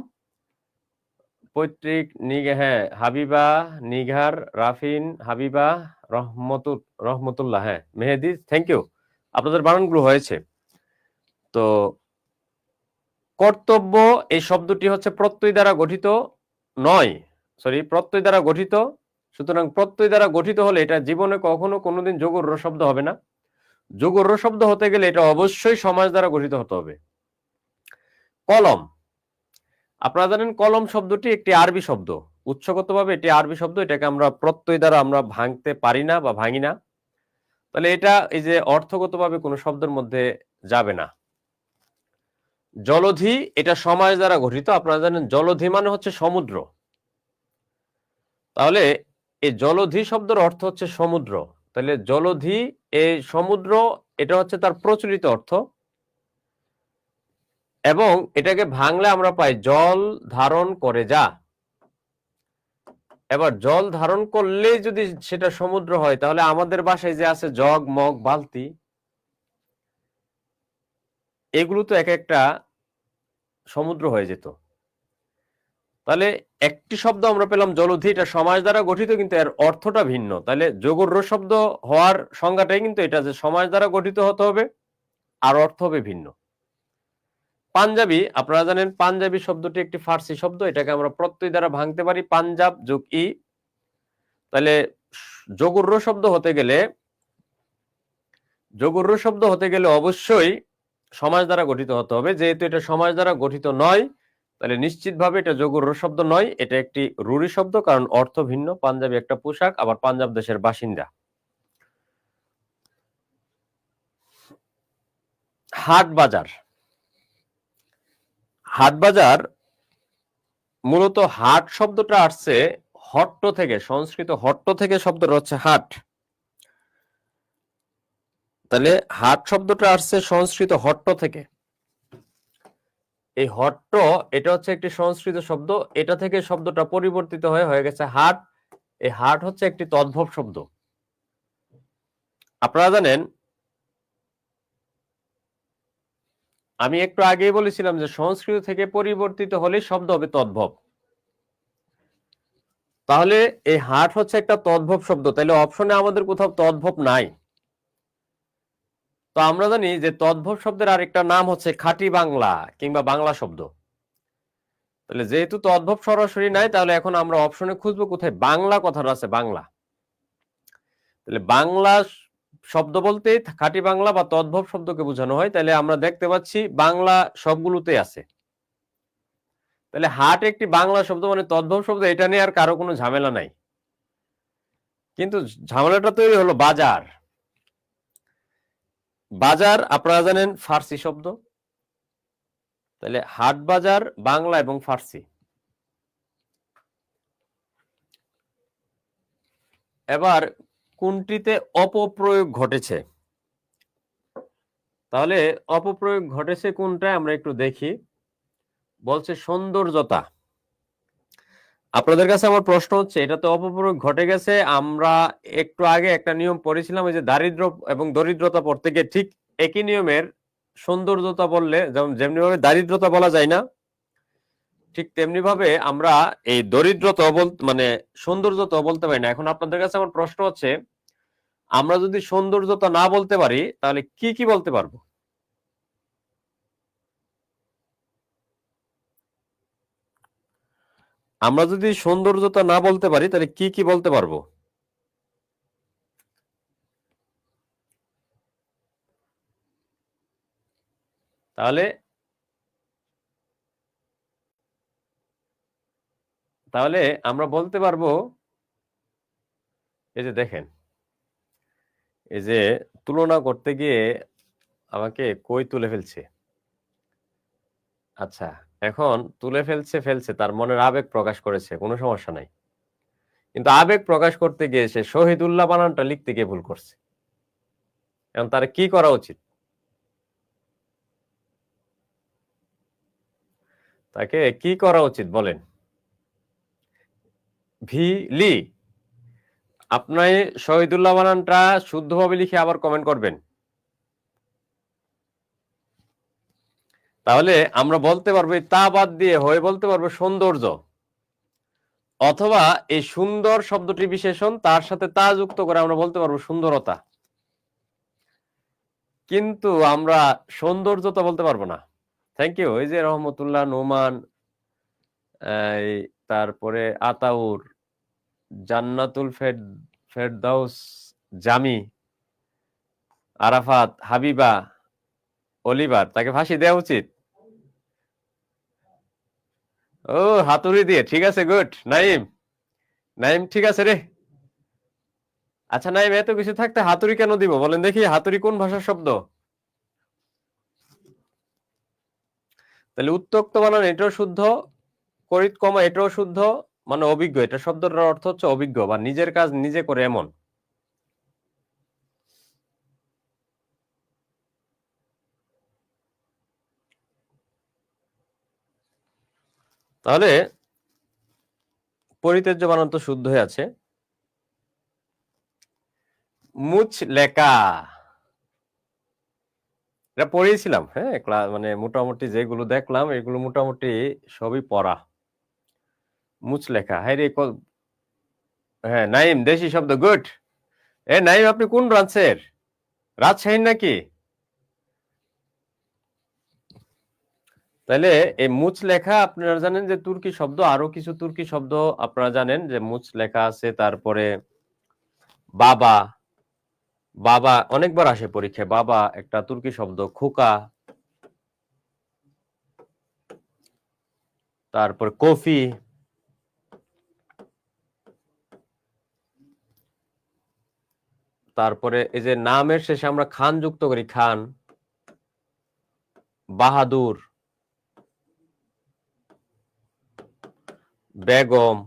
পৈতৃক, হ্যাঁ, হাবিবা, নিঘার, রাফিন, হাবিবা, রহমতুল্লাহ, হ্যাঁ, মেহেদি, থ্যাংক ইউ। আপনাদের বানানগুলো হয়েছে। তো কর্তব্য এই শব্দটি হচ্ছে প্রত্যয় দ্বারা গঠিত নয়, সরি, প্রত্যয় দ্বারা গঠিত। সুতরাং প্রত্যয় দ্বারা গঠিত হলে এটা জীবনে কখনো কোনোদিন যোগর র শব্দ হবে না। যোগর র শব্দ হতে গেলে এটা অবশ্যই সমাস দ্বারা গঠিত হতে হবে। কলম, আপনারা জানেন কলম শব্দটি একটি আরবি শব্দ। উৎসগতভাবে এটি আরবি শব্দ, এটাকে আমরা প্রত্যয় দ্বারা আমরা ভাঙতে পারি না বা ভাঙি না। তাহলে এটা এই যে অর্থগতভাবে কোনো শব্দের মধ্যে যাবে না। জলধি, এটা সমাস দ্বারা গঠিত। আপনারা জানেন জলধি মানে হচ্ছে সমুদ্র। তাহলে এই জলধি শব্দের অর্থ হচ্ছে সমুদ্র। তাহলে জলধি, এই সমুদ্র, এটা হচ্ছে তার প্রচলিত অর্থ। এবং এটাকে ভাঙলে আমরা পাই জল ধারণ করে যা। এবার জল ধারণ করলেই যদি সেটা সমুদ্র হয়, তাহলে আমাদের বাসায় যে আছে জগ, মগ, বালতি, এগুলো তো এক একটা সমুদ্র হয়ে যেত। তাহলে একটি শব্দ আমরা পেলাম জলধি, এটা সমাস দ্বারা গঠিত, কিন্তু এর অর্থটা ভিন্ন। তাহলে যোগর র শব্দ হওয়ার সংজ্ঞাটাই কিন্তু এটা, যে সমাস দ্বারা গঠিত হতে হবে আর অর্থ হবে ভিন্ন। পাঞ্জাবি, আপনারা জানেন পাঞ্জাবি শব্দটি একটি ফার্সি শব্দ, এটাকে আমরা প্রত্যয় দ্বারা ভাঙতে পারি, পাঞ্জাব যোগ ই। তাহলে যোগর র শব্দ হতে গেলে, যোগর র শব্দ হতে গেলে অবশ্যই সমাস দ্বারা গঠিত হতে হবে। যেহেতু এটা সমাস দ্বারা গঠিত নয়, তাহলে নিশ্চিতভাবে এটা যোগর র শব্দ নয়, এটা একটি রুড়ি শব্দ, কারণ অর্থ ভিন্ন। পাঞ্জাবি একটা পোশাক, আবার পাঞ্জাব দেশের বাসিন্দা। হাট বাজার, হাট বাজার মূলত হাট শব্দটা আসছে হট্ট থেকে, সংস্কৃত হট্ট থেকে শব্দটা হচ্ছে হাট। তাহলে হাট শব্দটা আসছে সংস্কৃত হট্ট থেকে। এই হট্ট, এটা হচ্ছে একটি সংস্কৃত শব্দ, এটা থেকে শব্দটা পরিবর্তিত হয়ে গেছে হাট। এই হাট হচ্ছে একটি তদ্ভব শব্দ। আপনারা জানেন, আমি একটু আগেই বলেছিলাম যে সংস্কৃত থেকে পরিবর্তিত হলে শব্দ হবে তদ্ভব। তাহলে এই হাট হচ্ছে একটা তদ্ভব শব্দ, তাহলে অপশনে আমাদের কোথাও তদ্ভব নাই। তো আমরা জানি যে তদ্ভব শব্দের আরেকটা নাম হচ্ছে খাঁটি বাংলা কিংবা বাংলা শব্দ। তাহলে যেহেতু তদ্ভব সরাসরি নাই, তাহলে এখন আমরা অপশনে খুঁজবো কোথায় বাংলা কথাটা আছে, বাংলা। তাহলে বাংলা শব্দ বলতে খাঁটি বাংলা বা তদ্ভব শব্দকে বোঝানো হয়। তাহলে আমরা দেখতে পাচ্ছি বাংলা সবগুলোতে আছে। তাহলে হাট একটি বাংলা শব্দ, মানে তদ্ভব শব্দ, এটা নিয়ে আর কারো কোনো ঝামেলা নাই। কিন্তু ঝামেলাটা তৈরি হলো বাজার। বাজার আপনারা জানেন ফার্সি শব্দ। তাহলে হাট বাজার বাংলা এবং ফার্সি। এবার কোনটিতে অপপ্রয়োগ ঘটেছে? তাহলে অপপ্রয়োগ ঘটেছে কোনটায় আমরা একটু দেখি। বলছে সৌন্দর্যতা। আপনাদের কাছে আমার প্রশ্ন হচ্ছে, এটা তো অপপ্রয়োগ ঘটে গেছে। আমরা একটু আগে একটা নিয়ম পড়েছিলাম, এই যে দারিদ্র এবং দরিদ্রতা পড়তে গিয়ে ঠিক একই নিয়মের সৌন্দর্যতা বললে যেমনি ভাবে দারিদ্রতা বলা যায় না, ঠিক তেমনি ভাবে আমরা এই দরিদ্রতা মানে সৌন্দর্যতা বলতে পারি না। এখন আপনাদের কাছে আমার প্রশ্ন হচ্ছে, আমরা যদি সৌন্দর্যতা না বলতে পারি তাহলে কি কি বলতে পারবো? আমরা যদি সৌন্দর্যতা না বলতে পারি তাহলে কি কি বলতে পারবো? তাহলে তাহলে আমরা বলতে পারবো, এই যে দেখেন, এই যে তুলনা করতে গিয়ে আমাকে কই তুলে ফেলছে। আচ্ছা, এখন তুলে ফেলছে তার মনের আবেগ প্রকাশ করেছে, কোনো সমস্যা নাই। কিন্তু আবেগ প্রকাশ করতে গিয়ে সে শহীদুল্লাহ বানানটা লিখতে গিয়ে ভুল করছে। এখন তার কি করা উচিত? তাকে কি করা উচিত বলেন? লি, আপনি শহীদুল্লাহ বানানটা শুদ্ধভাবে লিখে আবার কমেন্ট করবেন। তাহলে আমরা বলতে পারবো তা বাদ দিয়ে হয়ে বলতে পারবো সৌন্দর্য, অথবা এই সুন্দর শব্দটি বিশেষণ তার সাথে তা যুক্ত করে আমরা বলতে পারবো সুন্দরতা। কিন্তু আমরা সৌন্দর্যতা বলতে পারবো না। Thank you. এই যে রহমতুল্লাহ, নোমান, তারপরে আতাউর, জান্নাতুল ফেরদাউস, জামি, আরাফাত, হাবিবা, অলিভার, তাকে ফাঁসি দেওয়া উচিত। ও, হাতুড়ি দিয়ে, ঠিক আছে, গুড। নাইম, নাইম ঠিক আছে রে। আচ্ছা নাইম, এত কিছু থাকতে হাতুড়ি কেন দিব বলেন দেখি? হাতুড়ি কোন ভাষার শব্দ? তাহলে উত্তক্ত বানান এটাও শুদ্ধ, করিত কমা এটাও শুদ্ধ, মানে অভিজ্ঞ। এটা শব্দটার অর্থ হচ্ছে অভিজ্ঞ বা নিজের কাজ নিজে করে এমন। তাহলে পরিত্যাজ্য বানান তো শুদ্ধ হয়ে আছে। মুচ লেকা, এটা পড়িয়েছিলাম। হ্যাঁ, মানে মোটামুটি যেগুলো দেখলাম এগুলো মোটামুটি সবই পড়া। মুচ লেখা, হ্যাঁ রে। হ্যাঁ নাইম, দেশি শব্দ, গুড। নাইম, আপনি কোন ব্রাঞ্চের? রাজশাহীর নাকি? তাহলে এই মুচ লেখা, আপনারা জানেন যে তুর্কি শব্দ, আরো কিছু তুর্কি শব্দ আপনারা জানেন যে মুচ লেখা আছে। তারপরে বাবা, বাবা অনেকবার আসে পরীক্ষায়। বাবা একটা তুর্কি শব্দ। খোকা, তারপর কফি, তারপরে এই যে নামের শেষে আমরা খান যুক্ত করি, খান, বাহাদুর, বেগম,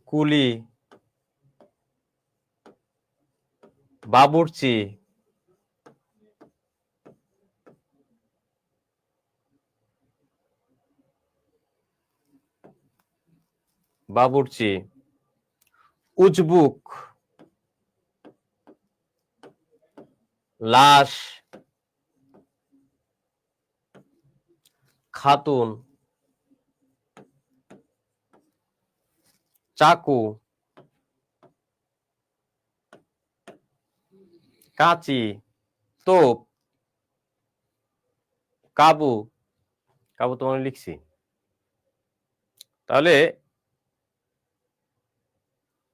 কুলি, বাবুর্চি, বাবুর্চি, উজবুক, লাশ, খাতুন, চাকু, কাঁচি, তোপ, কাবু, কাবু তো মানে লিখছি। তাহলে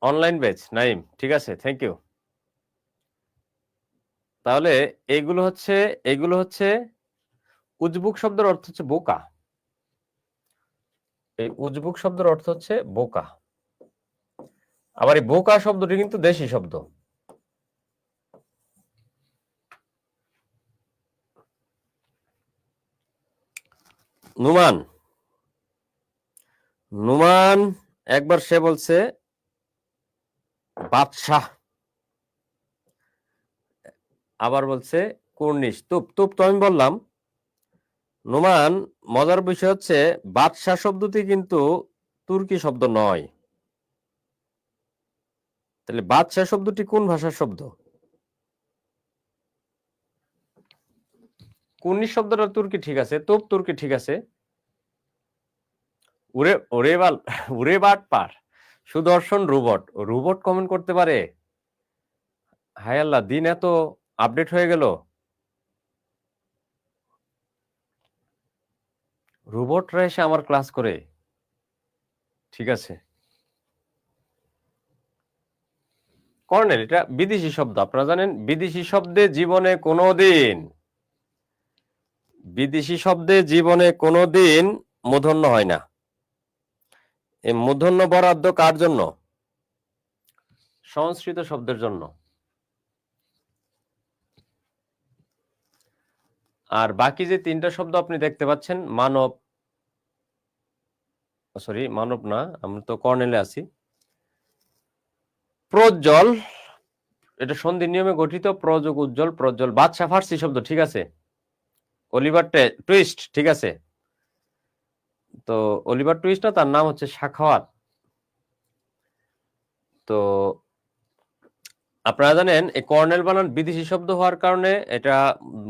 অনলাইন ব্যাচ, নাইম, ঠিক আছে, থ্যাংক ইউ। তাহলে এগুলো হচ্ছে উজবুক শব্দের অর্থ হচ্ছে বোকা। এই উজবুক শব্দের অর্থ হচ্ছে বোকা। আবার এই বোকা শব্দটি কিন্তু দেশি শব্দ। নুমান, নুমান একবার সে বলছে বাদশাহ, আবার বলছে কুর্নিশ। তুপ তুপ তো আমি বললাম। নোমান, মজার বিষয় হচ্ছে বাদশাহ শব্দটি কিন্তু তুর্কি শব্দ নয়। তাহলে বাদশাহ শব্দটি কোন ভাষার শব্দ? কুর্নিশ শব্দটা তুর্কি ঠিক আছে, তুপ তুর্কি ঠিক আছে। উরে ওরে বাল উরে বাট পার সুদর্শন রোবট, রোবট কমেন্ট করতে পারে? হায় আল্লাহ, দিন এত আপডেট হয়ে গেল। রোবটরা এসে আমার ক্লাস করে, ঠিক আছে। কর্নেল এটা বিদেশি শব্দ, আপনারা জানেন বিদেশি শব্দে জীবনে কোনোদিন মূর্ধন্য হয় না। এই মূর্ধন্য বরাদ্দ কার জন্য? সংস্কৃত শব্দের জন্য। আর বাকি যে তিনটা শব্দ আপনি দেখতে পাচ্ছেন, মানব না, আমরা তো কর্নেলে আছি। প্রজ্জ্বল, এটা সন্ধি নিয়মে গঠিত, প্রযোগ উজ্জ্বল, প্রজ্জ্বল। বাদশা ফার্সি শব্দ, ঠিক আছে। অলিভার টুইস্ট, ঠিক আছে। তো অলিভার টুইস্ট না, তার নাম হচ্ছে সাখাওয়াত। তো আপনারা জানেন এই কর্নেল বানান বিদেশি শব্দ হওয়ার কারণে এটা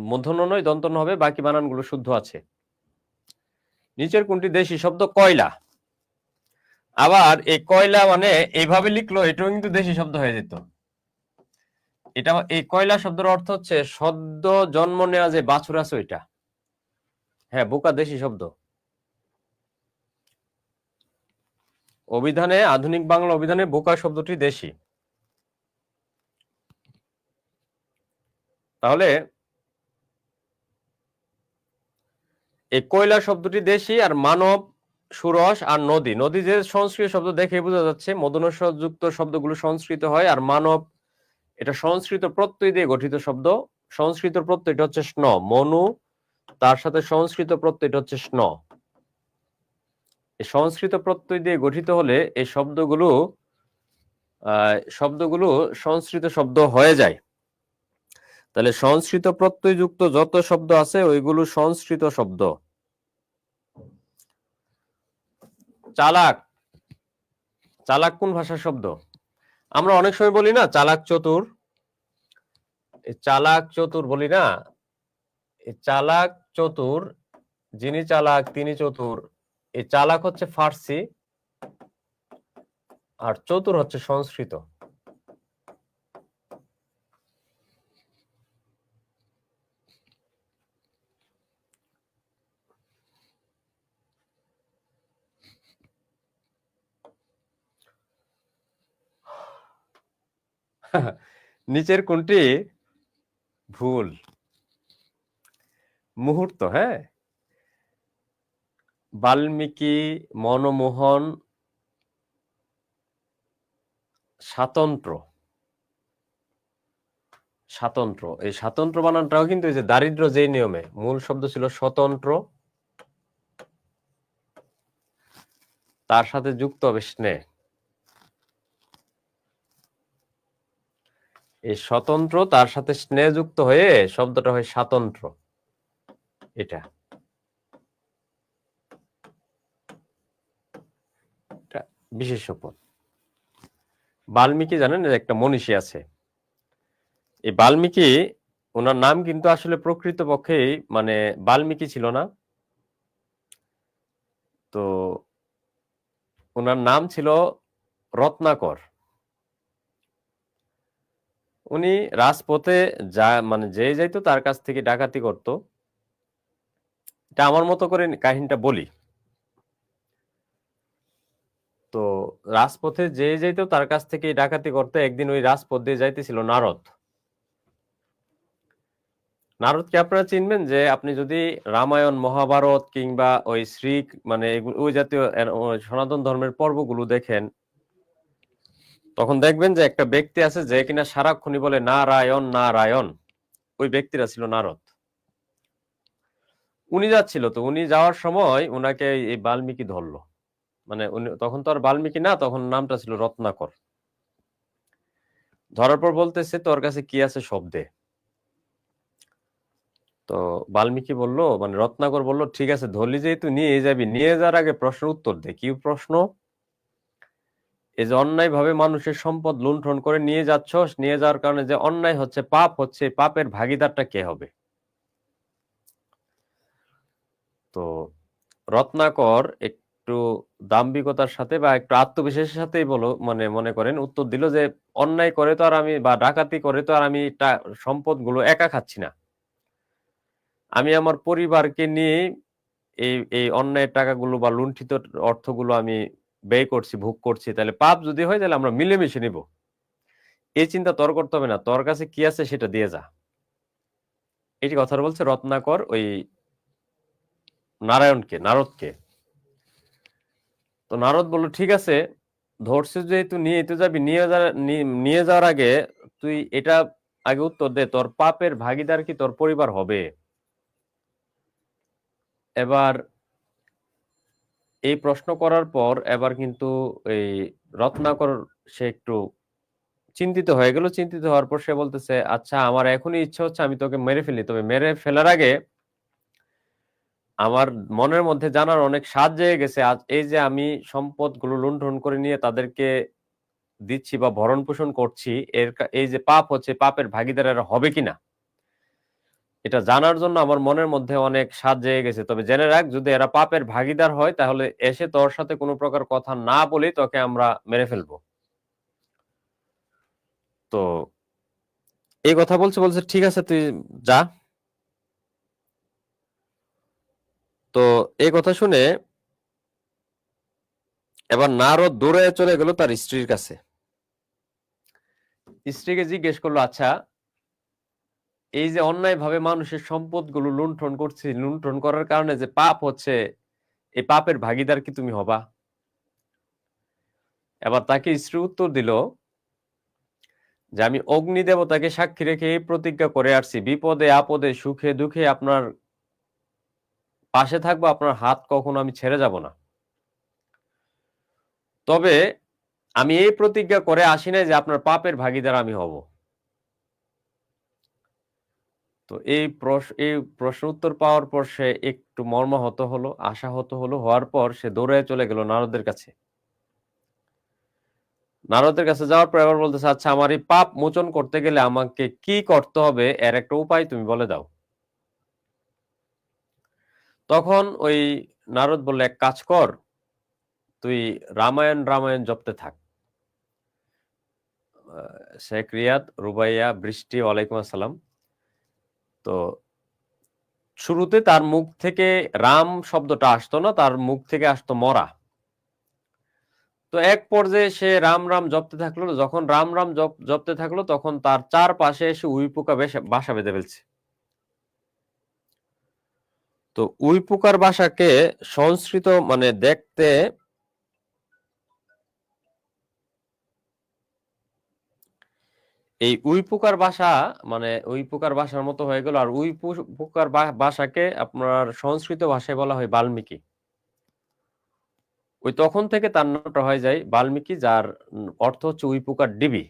মূর্ধন্য নয়, দন্তন্য হবে, বাকি বানানগুলো শুদ্ধ আছে। নিচের কোনটি দেশি শব্দ? কয়লা। আবার এই কয়লা মানে এইভাবে লিখলো, এটাও কিন্তু দেশি শব্দ হয়ে যেত। এটা এই কয়লা শব্দের অর্থ হচ্ছে সদ্য জন্ম নেওয়া যে বাছুর আছে ওইটা। হ্যাঁ, বোকা দেশি শব্দ। অভিধানে, আধুনিক বাংলা অভিধানে বোকা শব্দটি দেশি। তাহলে এই কয়লা শব্দটি দেশি, আর মানব, সুরস আর নদী, নদী যে সংস্কৃত শব্দ দেখে বোঝা যাচ্ছে, মদনস্বরযুক্ত শব্দগুলো সংস্কৃত হয়। আর মানব এটা সংস্কৃত প্রত্যয় দিয়ে গঠিত শব্দ। সংস্কৃত প্রত্যয়টা হচ্ছে স্ন, মনু, তার সাথে সংস্কৃত প্রত্যয়টা হচ্ছে স্ন। এই সংস্কৃত প্রত্যয় দিয়ে গঠিত হলে এই শব্দগুলো সংস্কৃত শব্দ হয়ে যায়। তাহলে সংস্কৃত প্রত্যয়যুক্ত যত শব্দ আছে ওইগুলো সংস্কৃত শব্দ। চালাক, চালাক কোন ভাষার শব্দ? আমরা অনেক সময় বলি না চালাক চতুর, চালাক চতুর বলি না। চালাক চতুর, যিনি চালাক তিনি চতুর। এই চালাক হচ্ছে ফার্সি, আর চতুর হচ্ছে সংস্কৃত। নিচের কোনটি ভুল? মুহূর্ত, হ্যাঁ। বাল্মীকি, মনমোহন, স্বাতন্ত্র। স্বাতন্ত্র, এই স্বাতন্ত্র বানানটাও কিন্তু এই যে দারিদ্র যে নিয়মে, মূল শব্দ ছিল স্বতন্ত্র, তার সাথে যুক্ত হবে স্নেহ। এই স্বতন্ত্র তার সাথে স্নেহ যুক্ত হয়ে শব্দটা হয় স্বাতন্ত্র। এটা বিশেষ্য পদ। বাল্মীকি জানেন একটা মনীষী আছে, এই বাল্মীকি, ওনার নাম কিন্তু আসলে প্রকৃতপক্ষেই মানে বাল্মীকি ছিল না। তো ওনার নাম ছিল রত্নাকর। উনি রাজপথে যে যাইতো তার কাছ থেকে ডাকাতি করত। এটা আমার মতো করে কাহিনীটা বলি। তো রাজপথে যে যাইতো তার কাছ থেকে ডাকাতি করতে, একদিন ওই রাজপথ দিয়ে যাইতেছিল নারদ। নারদকে আপনারা চিনবেন, যে আপনি যদি রামায়ণ, মহাভারত কিংবা ওই শ্রী ওই জাতীয় সনাতন ধর্মের পর্বগুলো দেখেন, তখন দেখবেন যে একটা ব্যক্তি আছে যে কিনা সারাক্ষণই বলে নারায়ণ নারায়ণ। ওই ব্যক্তিরা ছিল নারদ। উনি যাচ্ছিল, তো উনি যাওয়ার সময় উনাকে এই বাল্মীকি ধরলো। উনি তখন তো আর বাল্মীকি না, তখন নামটা ছিল রত্নাকর। ধরার পর বলতেছে তোর কাছে কি আছে সব দে। তো বাল্মীকি বলল, মানে রত্নাকর বলল, ঠিক আছে ধরলি যেহেতু নিয়ে যাবি, নিয়ে যাওয়ার আগে প্রশ্নের উত্তর দে। কি প্রশ্ন? এই যে অন্যায় ভাবে মানুষের সম্পদ লুণ্ঠন করে নিয়ে যাচ্ছস, নিয়ে যাওয়ার কারণে যে অন্যায় হচ্ছে, পাপ হচ্ছে, পাপের ভাগীদারটা কে হবে? তো রত্নাকর একটু দাম্ভিকতার সাথে বা একটু আত্মবিশ্বাসের সাথেই বলো, মানে মনে করেন উত্তর দিল যে অন্যায় করে তো আর আমি, বা ডাকাতি করে তো আর আমি সম্পদগুলো একা খাচ্ছি না, আমি আমার পরিবারকে নিয়ে এই এই অন্যায়ের টাকাগুলো বা লুণ্ঠিত অর্থগুলো আমি ব্যয় করছি, ভোগ করছি। তাহলে পাপ যদি হয় তাহলে আমরা মিলেমিশে নিব। এই চিন্তা তোর করতে হবে না, তোর কাছে কি আছে সেটা দিয়ে যা। এই যে কথাটা বলছে রত্নাকর ওই নারদকে। তো নারদ বলল, ঠিক আছে ধরছিস যেহেতু নিয়ে তো যাবি, নিয়ে যাওয়ার আগে তুই এটা আগে উত্তর দে, তোর পাপের ভাগীদার কি তোর পরিবার হবে? এবার এই প্রশ্ন করার পর এবার কিন্তু এই রত্নাকর সে একটু চিন্তিত হয়ে গেল। চিন্তিত হওয়ার পর সে বলতেছে, আচ্ছা আমার এখনই ইচ্ছা হচ্ছে আমি তোকে মেরে ফেলি, তবে মেরে ফেলার আগে আমার মনের মধ্যে জানার অনেক স্বাদ জেগে গেছে। আজ এই যে আমি সম্পদগুলো লুণ্ঠন করে নিয়ে তাদেরকে দিচ্ছি বা ভরণ পোষণ করছি, এই যে পাপ হচ্ছে, পাপের ভাগীদার এরা হবে কিনা এটা জানার জন্য আমার মনের মধ্যে অনেক স্বাদ জেগে গেছে। তবে জেনে রাখ, যদি এরা পাপের ভাগীদার হয় তাহলে এসে তোর সাথে কোনো প্রকার কথা না বলেই তোকে আমরা মেরে ফেলবো। তো এই কথা বলছে ঠিক আছে তুই যা। তো এই কথা শুনে এবার নারদ দৌড়ে চলে গেল তার স্ত্রীর কাছে। স্ত্রীকে জিজ্ঞেস করলো, আচ্ছা এই যে অন্যায় ভাবে মানুষের সম্পদগুলো লুণ্ঠন করছি, লুণ্ঠন করার কারণে যে পাপ হচ্ছে, এই পাপের ভাগীদার কি তুমি হবা? এবার তাকে স্ত্রী উত্তর দিল যে আমি অগ্নি দেবতাকে সাক্ষী রেখে এই প্রতিজ্ঞা করে আসছি, বিপদে আপদে সুখে দুঃখে আপনার পাশে থাকবো, আপনার হাত কখনো আমি ছেড়ে যাব না। তবে আমি এই প্রতিজ্ঞা করে আসি নাই যে আপনার পাপের ভাগীদার আমি হব। তো এই প্রশ্ন উত্তর পাওয়ার পর সে একটু মর্মাহত হলো, আশাহত হলো। হওয়ার পর সে দৌড়ে চলে গেল নারদের কাছে। নারদের কাছে যাওয়ার পর এবার বলতেছে, আচ্ছা আমার এই পাপ মোচন করতে গেলে আমাকে কি করতে হবে, এর একটা উপায় তুমি বলে দাও। তখন ওই নারদ বললে, এক কাজ কর, তুই রামায়ণ রামায়ণ জপতে থাক। শেখ রিয়াদ, রুবাইয়া, বৃষ্টি, ওয়ালাইকুম আসসালাম। তো শুরুতে তার মুখ থেকে রাম শব্দটা আসতো না, তার মুখ থেকে আসতো মরা। তো এক পর্যায়ে সে রাম রাম জপতে থাকলো। যখন রাম রাম জপতে থাকলো তখন তার চারপাশে এসে উইপোকা বাসা বেঁধে ফেলছে। তো উইপোকার বাসাকে সংস্কৃত মানে দেখতে এই উইপোকার বাসা, মানে উইপোকার বাসার মতো হয়ে গেল। আর উইপোকার বাসাকে আপনার সংস্কৃত ভাষায় বলা হয় বাল্মীকি। ওই তখন থেকে তার নামটা হয়ে যায় বাল্মীকি, যার অর্থ হচ্ছে উইপোকার ডিবি।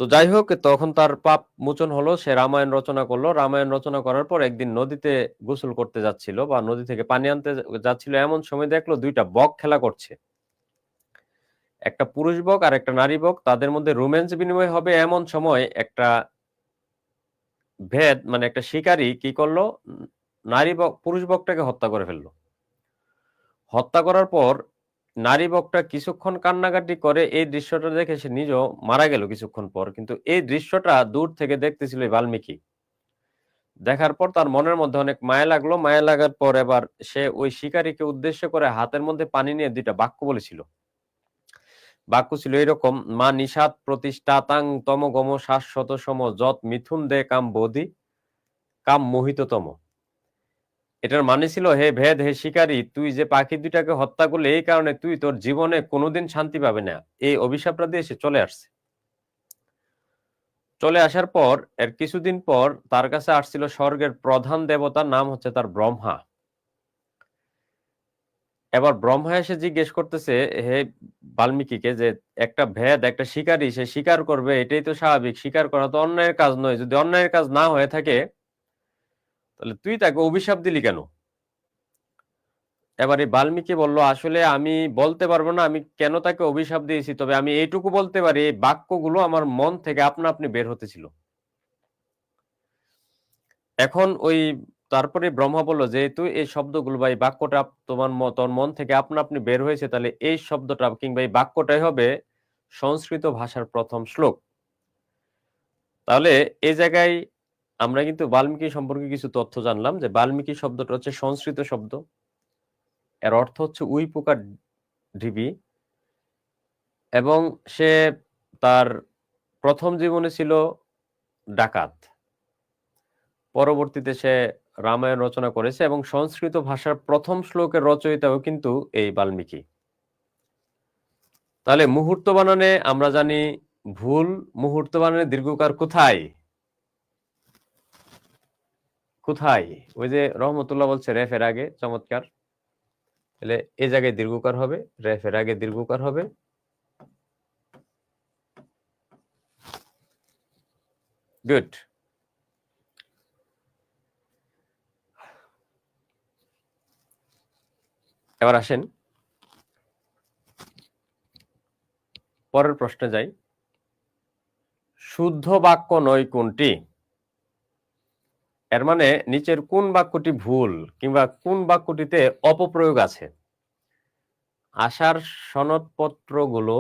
তো যাই হোক, তখন তার পাপ মোচন হলো, সে রামায়ণ রচনা করলো। রামায়ণ রচনা করার পর একদিন নদীতে গোসল করতে যাচ্ছিল বা নদী থেকে পানি আনতে যাচ্ছিল, এমন সময় দেখলো দুইটা বক খেলা করছে। একটা পুরুষ বক আর একটা নারী বক, তাদের মধ্যে রোম্যান্স বিনিময় হবে এমন সময় একটা মানে একটা শিকারী কি করলো, পুরুষ বকটাকে হত্যা করে ফেললো। হত্যা করার পর নারী বকটা কিছুক্ষণ কান্নাকাটি করে, এই দৃশ্যটা দেখে সে নিজেও মারা গেল কিছুক্ষণ পর। কিন্তু এই দৃশ্যটা দূর থেকে দেখতেছিল বাল্মীকি। দেখার পর তার মনের মধ্যে অনেক মায়া লাগলো। মায়া লাগার পর এবার সে ওই শিকারীকে উদ্দেশ্য করে হাতের মধ্যে পানি নিয়ে দুইটা বাক্য বলেছিল। বাক্য ছিল এরকম, মা নিষাদ প্রতিষ্ঠাতাং তম গম শাশ্বত সম যত মিথুন দে কাম বোধি কাম মোহিততম। এটার মানে ছিল, হে ভেদ, হে শিকারী, তুই যে পাখি দুইটাকে হত্যা করলে এই কারণে তুই তোর জীবনে কোনোদিন শান্তি পাবে না। এই অভিশাপটা দিয়ে সে চলে আসছে। চলে আসার পর এর কিছুদিন পর তার কাছে আসছিল স্বর্গের প্রধান দেবতার নাম হচ্ছে তার ব্রহ্মা। এবার ব্রহ্মা এসে জিজ্ঞেস করতেছে, হে বাল্মীকিকে যে একটা ভেদ, একটা শিকারী সে স্বীকার করবে, এটাই তো স্বাভাবিক। স্বীকার করা তো অন্যায়ের কাজ নয়। যদি অন্যায়ের কাজ না হয়ে থাকে তাহলে তুই তাকে অভিশাপ দিলি কেন? এবার এই বাল্মীকি বলল, আসলে আমি বলতে পারবো না আমি কেন তাকে অভিশাপ দিয়েছি, তবে আমি এইটুকু বলতে পারি এই বাক্যগুলো আমার মন থেকে আপনা আপনি বের হতেছিল। এখন ওই তারপরে ব্রহ্মা বলল, যেহেতু এই শব্দগুলো বা এই বাক্যটা তোর মন থেকে আপনা আপনি বের হয়েছে, তাহলে এই শব্দটা কিংবা এই বাক্যটাই হবে সংস্কৃত ভাষার প্রথম শ্লোক। তাহলে এই জায়গায় আমরা কিন্তু বাল্মীকি সম্পর্কে কিছু তথ্য জানলাম, যে বাল্মীকি শব্দটা হচ্ছে সংস্কৃত শব্দ। এর অর্থ হচ্ছে উই পোকার ঢিবি, এবং সে তার প্রথম জীবনে ছিল ডাকাত। পরবর্তীতে সে রামায়ণ রচনা করেছে, এবং সংস্কৃত ভাষার প্রথম শ্লোকের রচয়িতাও কিন্তু এই বাল্মীকি। তাহলে মুহূর্ত বানানে আমরা জানি ভুল। মুহূর্ত বানানে দীর্ঘকার কোথায়? কোথায়? ওই যে রহমতুল্লাহ বলছে রেফের আগে, চমৎকার। তাহলে এই জায়গায় দীর্ঘকার হবে, রেফের আগে দীর্ঘকার হবে। গুড। এবার আসেন পরের প্রশ্নে যাই। শুদ্ধ বাক্য নয় কোনটি? এর মানে নিচের কোন বাক্যটি ভুল, কিংবা কোন বাক্যটিতে অপপ্রয়োগ আছে? আশার সনদপত্রগুলো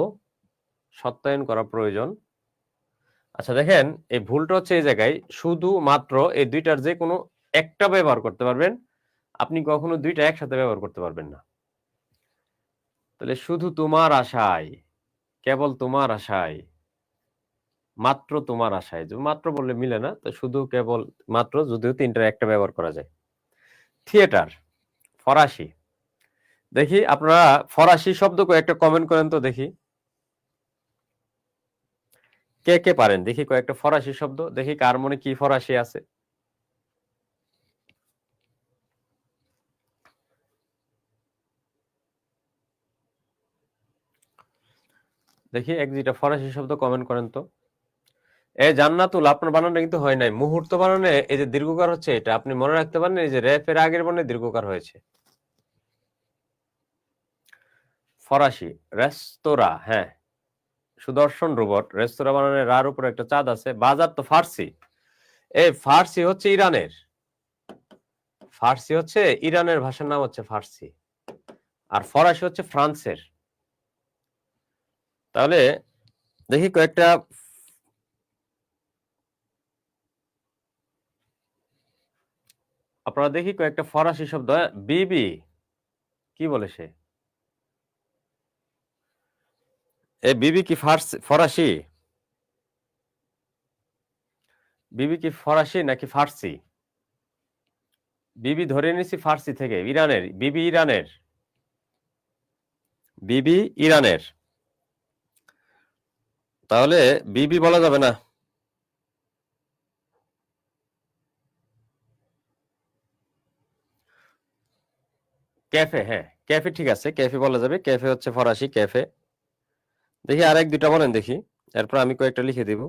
সত্যায়ন করা প্রয়োজন। আচ্ছা দেখেন, এই ভুলটা হচ্ছে এই জায়গায়, শুধু মাত্র এই দুইটার যে কোনো একটা ব্যবহার করতে পারবেন, আপনি কখনো দুইটা একসাথে ব্যবহার করতে পারবেন না। তাহলে শুধু তোমার আশায়, কেবল তোমার আশায়, মাত্র তোমার আশায়, মাত্র বললে মিলে না, তো শুধু কেবল মাত্র যদিও তিনটার একটা ব্যবহার করা যায়। থিয়েটার, ফরাসি। দেখি আপনারা ফরাসি শব্দ কয়েকটা কমেন্ট করেন তো দেখি, কে কে পারেন দেখি কয়েকটা ফরাসি শব্দ, দেখি কার মনে কি ফরাসি আছে। দেখি এক দুইটা ফরাসি শব্দ কমেন্ট করেন তো। জান্নাতুল, আপনার বানানটা কিন্তু হয় নাই। মুহূর্ত বানানে এই যে দীর্ঘকার হচ্ছে, এটা আপনি মনে রাখতে পারেন, এই যে রেফের আগের বর্ণে দীর্ঘকার হয়েছে। ফরাসি, রেস্তোরা, হ্যাঁ। সুদর্শন রোবট, রেস্তোরা বানানে রার উপরে একটা চাঁদ আছে। বাজার তো ফার্সি। এই ফার্সি হচ্ছে ইরানের, ফার্সি হচ্ছে ইরানের ভাষার নাম হচ্ছে ফার্সি, আর ফরাসি হচ্ছে ফ্রান্সের। তাহলে দেখি কয়েকটা, আপনারা দেখি কয়েকটা ফরাসি শব্দ। বিবি, কি বলে সে? এ বিবি কি ফরাসি? বিবি কি ফরাসি নাকি ফার্সি? বিবি ধরে নিছি ফার্সি থেকে, ইরানের বিবি, ইরানের বিবি, ইরানের। তাহলে বিবি বলা যাবে না। ক্যাফে, হ্যাঁ ক্যাফে ঠিক আছে, ক্যাফে বলা যাবে। ক্যাফে হচ্ছে ফরাসি, ক্যাফে। দেখি আরেক দুটা বলেন দেখি, এরপর আমি কয়েকটা লিখে দিব।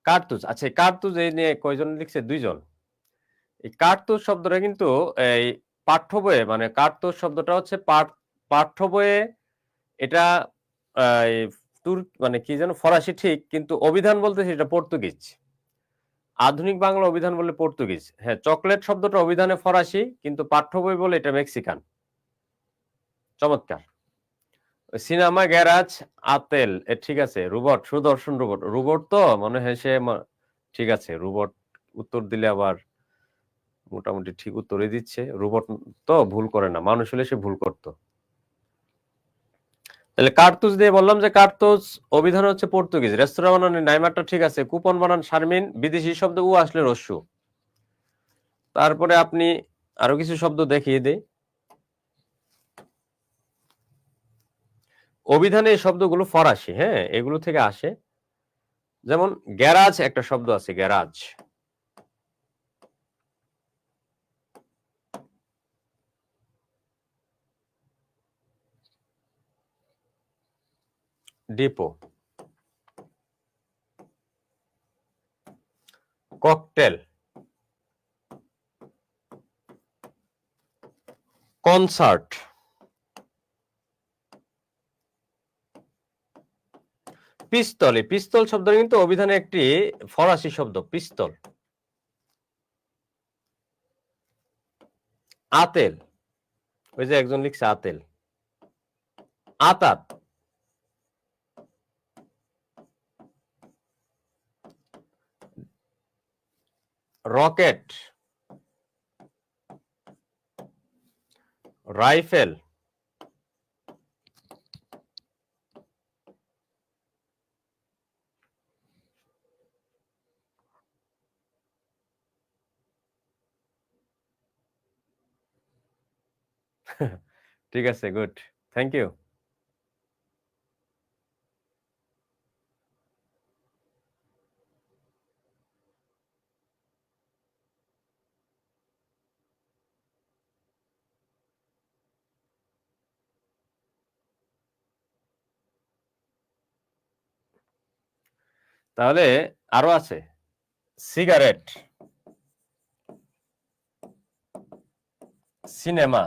কার্তুজ, আচ্ছা কার্তুজ এই নিয়ে কয়জন লিখছে? দুইজন। এই কার্তুজ শব্দটা কিন্তু এই পাঠ্য বইয়ে, মানে কার্তুজ শব্দটা হচ্ছে পাঠ্য বইয়ে, এটা মানে কি যেন ফরাসি ঠিক, কিন্তু অভিধান বলতে সেটা পর্তুগিজ। আধুনিক বাংলা অভিধান বলে পর্তুগিজ। হ্যাঁ, চকলেট শব্দটা অভিধানে ফরাসি, কিন্তু পাঠ্য বই বলে এটা মেক্সিকান। চমৎকার। সিনেমা, গ্যারাজ, আতেল, ঠিক আছে। রোবট, সুদর্শন রোবট, রোবট তো মনে হয় সে ঠিক আছে। রোবট উত্তর দিলে আবার মোটামুটি ঠিক উত্তরই দিচ্ছে। রোবট তো ভুল করে না, মানুষ হলে সে ভুল করতো। তাহলে কার্তুজ দিয়ে বললাম যে কার্তুজ অভিধান হচ্ছে পর্তুগিজ। রেস্তোরাঁ বানানো নাইমারটা ঠিক আছে। কুপন বানান শারমিন, বিদেশি শব্দ ও আসলে রস্যু। তারপরে আপনি আরো কিছু শব্দ দেখিয়ে দেই। অভিধানে এই শব্দগুলো ফরাসি, হ্যাঁ এগুলো থেকে আসে। যেমন গ্যারাজ একটা শব্দ আছে, গ্যারাজ। ডিপো। ককটেল। কনসার্ট। পিস্তল। এই পিস্তল শব্দ কিন্তু অভিধানে একটি ফরাসি শব্দ, পিস্তল। আতেল, ওই যে একজন লিখছে আতেল। আতাত। রকেট। রাইফেল। ঠিক আছে, গুড, থ্যাংক ইউ। তাহলে আরো আছে, সিগারেট, সিনেমা,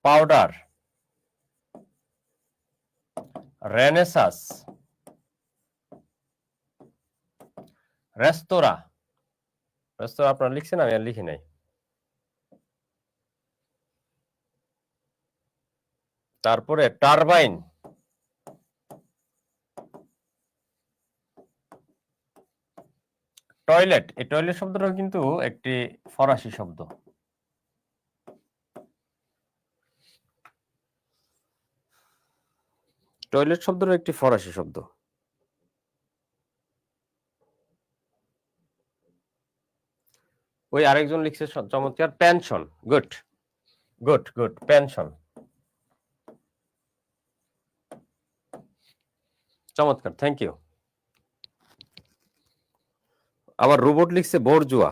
পাউডার, রেনেসাস, রেস্তোরাঁ। রেস্তোরাঁ আপনারা লিখছেন, আমি আর লিখি নাই। তারপরে টারবাইন। টয়লেট। এই টয়লেট শব্দটা কিন্তু একটি ফরাসি শব্দ। টয়লেট শব্দটা একটি ফরাসি শব্দ। ওই আরেকজন লিখছে চমৎকার, pension. Good, good, good, pension. চমৎকার, থ্যাংক ইউ। আবার রোবট লিখছে বোরজুয়া,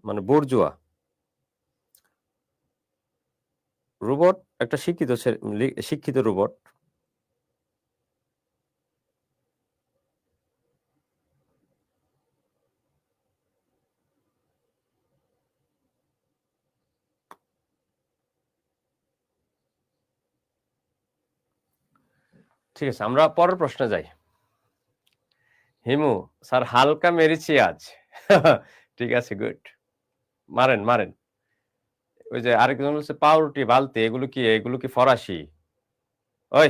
মানে বোরজুয়া। রোবট একটা শিক্ষিত রোবট। ঠিক আছে, আমরা পরের প্রশ্নে যাই। হিমু স্যার, হালকা মেরেছি আজ। ঠিক আছে, গুড, মারেন মারেন। ওই যে আরেকজন বলছে পাউরুটি, বালতি, এগুলো কি ফরাসি? ওই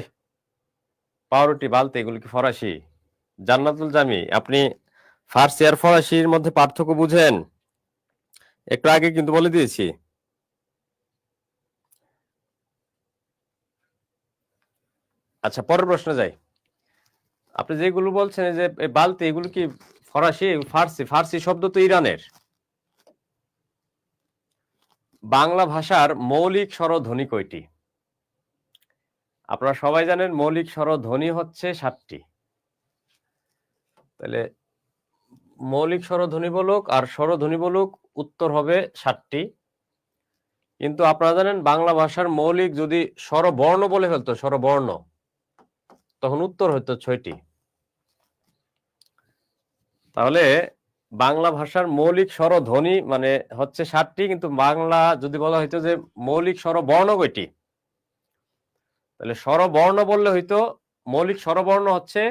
পাউরুটি, বালতি, এগুলো কি ফরাসি? জান্নাতুল জামি, আপনি ফার্সি আর ফরাসির মধ্যে পার্থক্য বুঝেন? একটু আগে কিন্তু বলে দিয়েছি। আচ্ছা, পরের প্রশ্নে যাই। আপনি যেগুলো বলছেন যে বালতি, এগুলো কি ফরাসি? ফার্সি। ফার্সি শব্দ তো ইরানের। বাংলা ভাষার মৌলিক স্বরধ্বনি কয়টি? আপনারা সবাই জানেন মৌলিক স্বরধ্বনি হচ্ছে 7টি। তাহলে মৌলিক স্বরধ্বনি বলুক আর স্বরধ্বনি বলুক, উত্তর হবে 7টি। কিন্তু আপনারা জানেন বাংলা ভাষার মৌলিক যদি স্বরবর্ণ বলে ফেলতো, স্বরবর্ণ, তখন উত্তর হতো 6টি। তাহলে বাংলা ভাষার মৌলিক স্বরধ্বনি মানে হচ্ছে 7টি, কিন্তু বাংলা যদি বলা হইতো যে মৌলিক স্বরবর্ণ কয়টি, তাহলে স্বরবর্ণ বললে হইতো মৌলিক স্বরবর্ণ হচ্ছে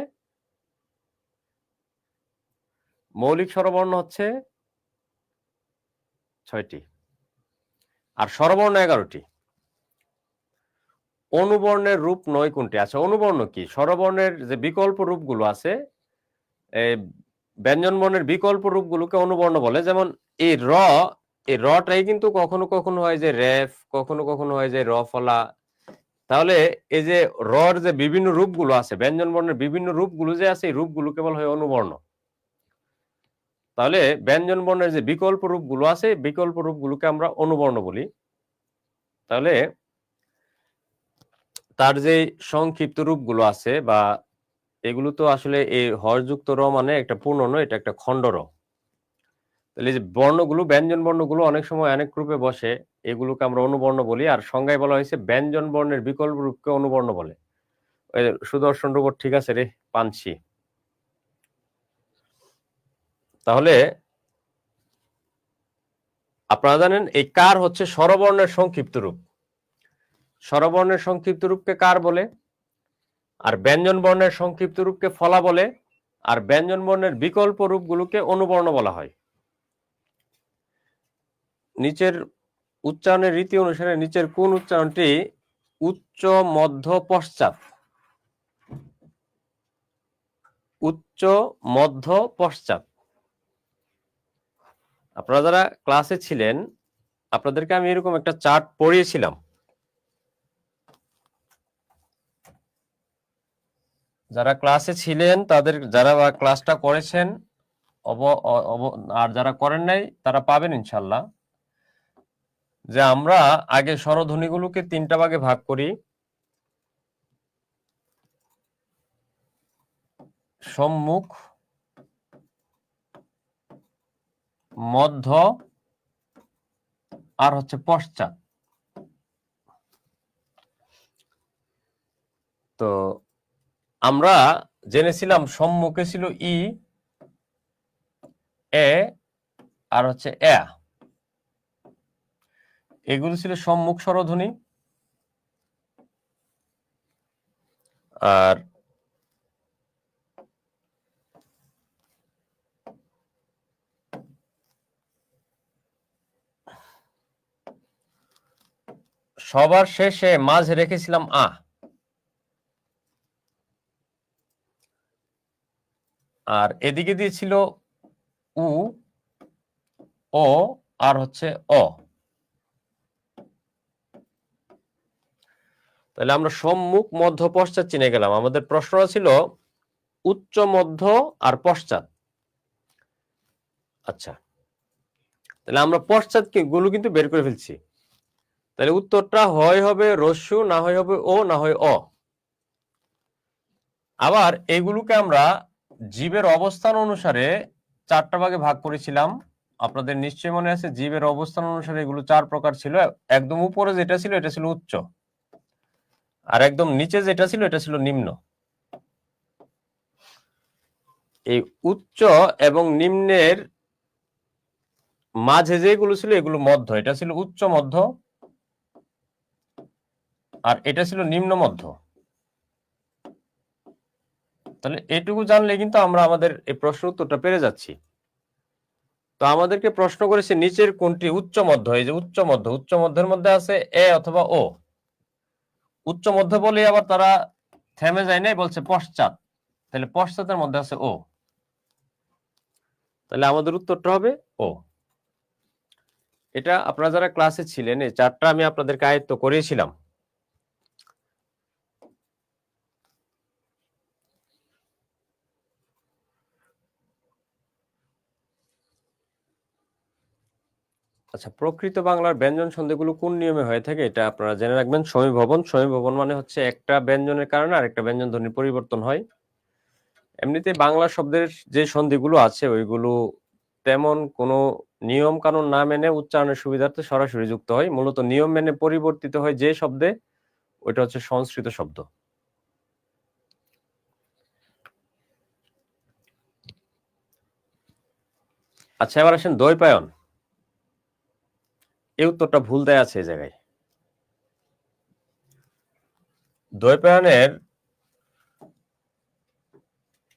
6টি, আর স্বরবর্ণ 11টি। অনুবর্ণের রূপ 9 কোনটি? আচ্ছা, অনুবর্ণ কি? স্বরবর্ণের যে বিকল্প রূপগুলো আছে, ব্যঞ্জন বর্ণের বিকল্প রূপগুলোকে অনুবর্ণ বলে। যেমন এই রটাই কিন্তু কখনো কখনো হয় যে রেফ, কখনো কখনো হয় যে রফলা। তাহলে এই যে রর যে বিভিন্ন রূপগুলো আছে, ব্যঞ্জন বর্ণের বিভিন্ন রূপগুলো যে আছে, এই রূপগুলোকে বলা হয় অনুবর্ণ। তাহলে ব্যঞ্জন বর্ণের যে বিকল্প রূপগুলো আছে, বিকল্প রূপগুলোকে আমরা অনুবর্ণ বলি। তাহলে তার যে সংক্ষিপ্ত রূপগুলো আছে বা এগুলো তো আসলে এই হরযুক্ত র মানে একটা পূর্ণ নয়, এটা একটা খণ্ড র। তাহলে এই যে বর্ণগুলো, ব্যঞ্জন বর্ণগুলো অনেক সময় অনেক রূপে বসে, এগুলোকে আমরা অনুবর্ণ বলি। আর সংজ্ঞায় বলা হয়েছে ব্যঞ্জন বর্ণের বিকল্প রূপকে অনুবর্ণ বলে। সুদর্শন রোবট ঠিক আছে রে, পানছি। তাহলে আপনারা জানেন এই কার হচ্ছে স্বরবর্ণের সংক্ষিপ্ত রূপ। স্বরবর্ণের সংক্ষিপ্ত রূপকে কার বলে, আর ব্যঞ্জন বর্ণের সংক্ষিপ্ত রূপকে ফলা বলে, আর ব্যঞ্জন বর্ণের বিকল্প রূপগুলোকে অনুবর্ণ বলা হয়। নিচের উচ্চারণের রীতি অনুসারে নিচের কোন উচ্চারণটি উচ্চ মধ্য পশ্চাৎ? উচ্চ মধ্য পশ্চাৎ। আপনারা যারা ক্লাসে ছিলেন, আপনাদেরকে আমি এরকম একটা চার্ট পড়িয়েছিলাম। যারা ক্লাসে ছিলেন তাদের, যারা ক্লাসটা করেছেন আর যারা করেন নাই তারা পাবেন ইনশাল্লাহ। যে আমরা আগে স্বরধ্বনিগুলোকে 3টা ভাগে ভাগ করি: সম্মুখ, মধ্য আর হচ্ছে পশ্চাৎ। তো আমরা জেনেছিলাম সম্মুখে ছিল ই, এ আর হচ্ছে এ, এগুলো ছিল সম্মুখ স্বরধ্বনি। আর সবার শেষে মাঝে রেখেছিলাম আ। আর এদিকে দিয়েছিল উ, ও আর হচ্ছে অ। তাহলে আমরা সম্মুখ, মধ্য, পশ্চাৎ চিনে গেলাম। আমাদের প্রশ্নটা ছিল উচ্চ, মধ্য আর পশ্চাৎ। আচ্ছা, তাহলে আমরা পশ্চাৎ গুলো কিন্তু বের করে ফেলছি। তাহলে উত্তরটা হয় হবে রস্যু, না হয় হবে ও, না হয় অ। আবার এগুলোকে আমরা জীবের অবস্থান অনুসারে 4টা ভাগে ভাগ করেছিলাম। আপনাদের নিশ্চয়ই মনে আছে, জীবের অবস্থান অনুসারে এগুলো 4 প্রকার ছিল। একদম উপরে যেটা ছিল এটা ছিল উচ্চ, আর একদম নিচে যেটা ছিল এটা ছিল নিম্ন। এই উচ্চ এবং নিম্নের মাঝে যেগুলো ছিল এগুলো মধ্য। এটা ছিল উচ্চ মধ্য, আর এটা ছিল নিম্ন মধ্য। তাহলে এটুকু জানলে কিন্তু আমরা আমাদের এই প্রশ্ন উত্তরটা পেরে যাচ্ছি। তো আমাদেরকে প্রশ্ন করেছে নিচের কোনটি উচ্চ মধ্য। এই যে উচ্চ মধ্য, উচ্চ মধ্যের মধ্যে আছে এ অথবা ও। উচ্চ মধ্য বলে আবার তারা থেমে যায় নাই, বলছে পশ্চাৎ। তাহলে পশ্চাতের মধ্যে আছে ও। তাহলে আমাদের উত্তরটা হবে ও। এটা আপনারা যারা ক্লাসে ছিলেন, এই 4টা আমি আপনাদেরকে আয়ত্ত করিয়েছিলাম। আচ্ছা, প্রকৃত বাংলার ব্যঞ্জন সন্ধিগুলো কোন নিয়মে হয়ে থাকে এটা আপনারা জেনে রাখবেন। সমীভবন। সমীভবন মানে হচ্ছে একটা ব্যঞ্জনের কারণে আরেকটা ব্যঞ্জন ধ্বনির পরিবর্তন হয়। এমনিতে বাংলা শব্দের যে সন্ধিগুলো আছে ওইগুলো তেমন কোনো নিয়ম কানুন না মেনে উচ্চারণের সুবিধার্থে সরাসরি যুক্ত হয়। মূলত নিয়ম মেনে পরিবর্তিত হয় যে শব্দে, ওইটা হচ্ছে সংস্কৃত শব্দ। আচ্ছা, এবার আসেন দ্বৈপায়ন। এই উত্তরটা ভুল দেয়া আছে এই জায়গায়। দ্বৈপায়নের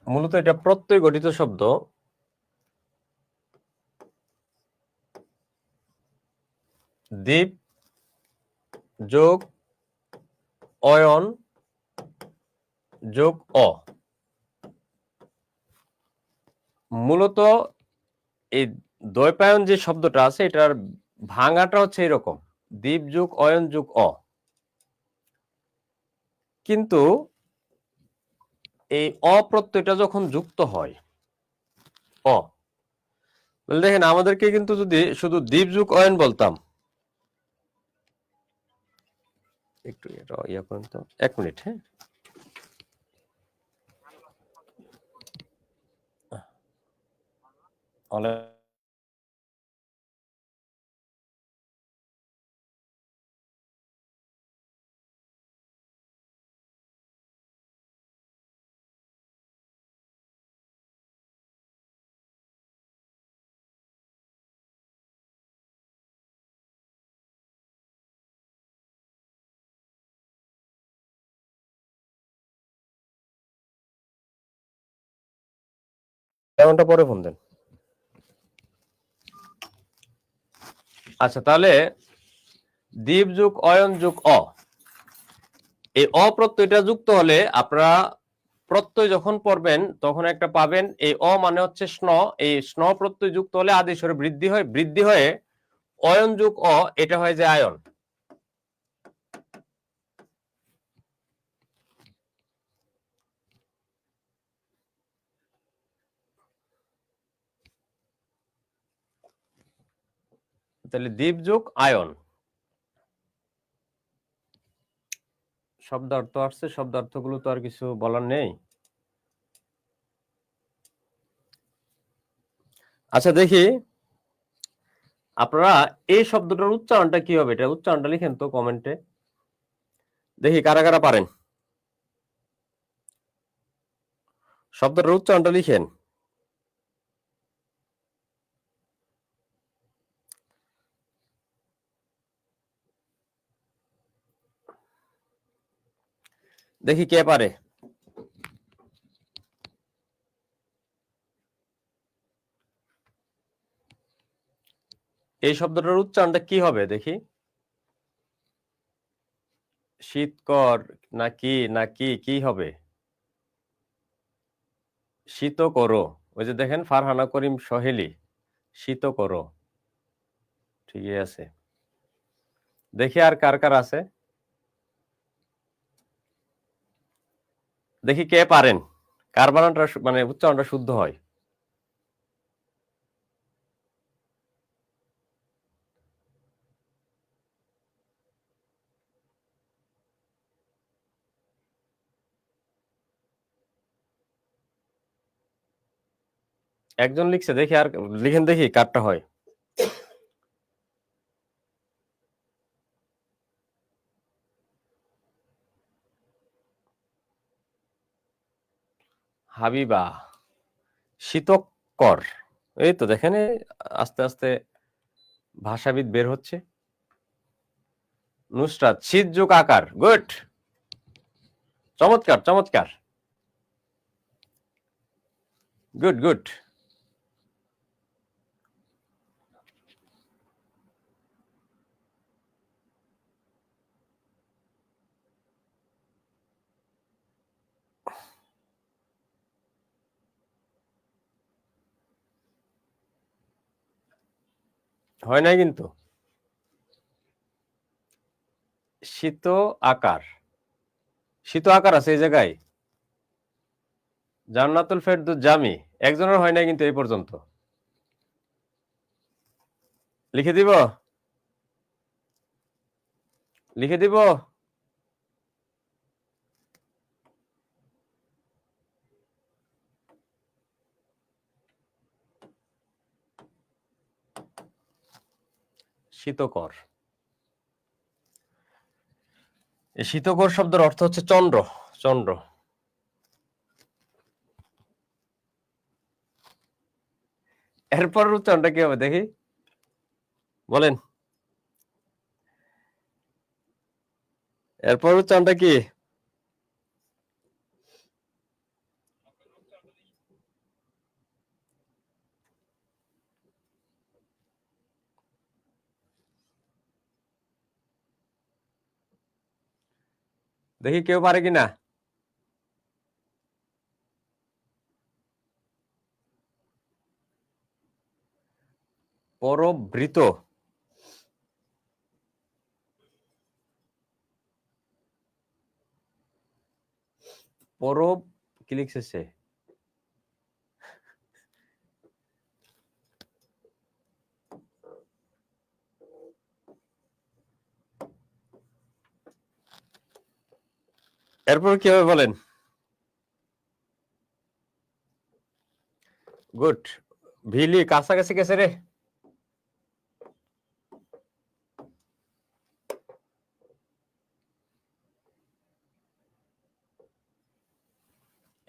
মূলত এটা প্রত্যয় গঠিত শব্দ। দ্বীপ যোগ অয়ন যোগ অ। মূলত এই দ্বৈপায়ন যে শব্দটা আছে এটার ভাঙাটা হচ্ছে এরকম: দ্বীপ যোগ অয়ন যোগ অ। কিন্তু এই অপ্রত্যয়টা যখন যুক্ত হয় অ, দেখেন আমাদেরকে কিন্তু যদি শুধু দ্বীপ যোগ অয়ন বলতাম, একটু ইয়া করেন তো, 1 মিনিট। হ্যাঁ, এমনটা পরে ফোন দেন। আচ্ছা, তাহলে দীপ যুগ অয়ন যুগ এই প্রত্যয়টা যুক্ত হলে আপনারা প্রত্যয় যখন পড়বেন তখন একটা পাবেন, এই মানে হচ্ছে স্ন, এই স্ন প্রত্যয় যুক্ত হলে আদি স্বরে বৃদ্ধি হয়ে অয়ন যুগ এটা হয় যে আয়ন। তাহলে দীপ যুগ আয়ন। শব্দার্থ আসছে, শব্দার্থগুলো তো আর কিছু বলার নেই। আচ্ছা, দেখি আপনারা এই শব্দটার উচ্চারণটা কি হবে, এটা উচ্চারণটা লিখেন তো কমেন্টে, দেখি কারা কারা পারেন। শব্দটার উচ্চারণটা লিখেন। দেখি কে পারে। এই শব্দটার উচ্চারণটা কি হবে দেখি। শীতকর নাকি কি হবে? শীত করো। ওই যে দেখেন ফারহানা করিম সহেলি, শীত করো। ঠিকই আছে। দেখি আর কার কার আছে, দেখি কে পারেন, কার বানানটা মানে উচ্চারণটা শুদ্ধ হয়। একজন লিখছে, দেখি আর লিখেন দেখি কারটা হয়। হাবিবা, শীতকর। এই তো দেখেন আস্তে আস্তে ভাষাবিদ বের হচ্ছে। নুসরাত, শীত যুগ আকার। গুড, চমৎকার চমৎকার, গুড গুড। হয় নাই কিন্তু। শীত আকার, শীত আকার আছে এই জায়গায়। জান্নাতুল ফেরদৌস জামি, একজনের হয় নাই কিন্তু এই পর্যন্ত। লিখে দিব, লিখে দিব। শীতকর, এই শীতকর শব্দের অর্থ হচ্ছে চন্দ্র, চন্দ্র। এরপর উচ্চারণটা কি হবে দেখি, বলেন। এরপর উচ্চারণটা কি? দেখি কেউ পারে কিনা। পরবৃত, পরব কি লিখছে সে? এরপর কি হবে বলেন। গুড, ভিলি কাছাকাছি গেছে রে।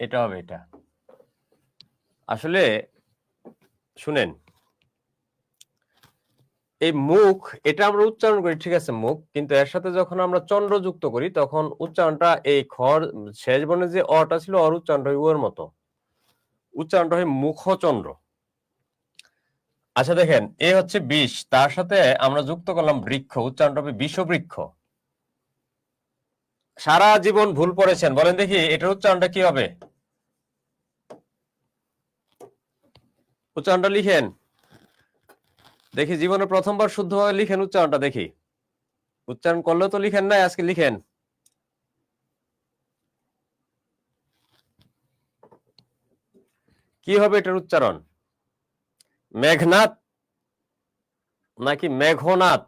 এটা হবে এটা। আসলে শুনেন, এই মুখ এটা আমরা উচ্চারণ করি, ঠিক আছে মুখ, কিন্তু এর সাথে যখন আমরা চন্দ্র যুক্ত করি তখন উচ্চারণটা এই খর শেষ বর্ণে যে অটা ছিল অর উচ্চারণটা হয় ওর মতো, উচ্চারণটা হয় মুখচন্দ্র। আচ্ছা দেখেন, এ হচ্ছে বিষ, তার সাথে আমরা যুক্ত করলাম বৃক্ষ, উচ্চারণটা হবে বিষবৃক্ষ। সারা জীবন ভুল পড়েছেন, বলেন দেখি এটার উচ্চারণটা কি হবে? উচ্চারণটা লিখেন দেখি, জীবনে প্রথমবার শুদ্ধভাবে লিখেন উচ্চারণটা দেখি। উচ্চারণ করলেও তো লিখেন নাই, আজকে লিখেন। কি হবে এটার উচ্চারণ? মেঘনাথ নাকি মেঘনাথ?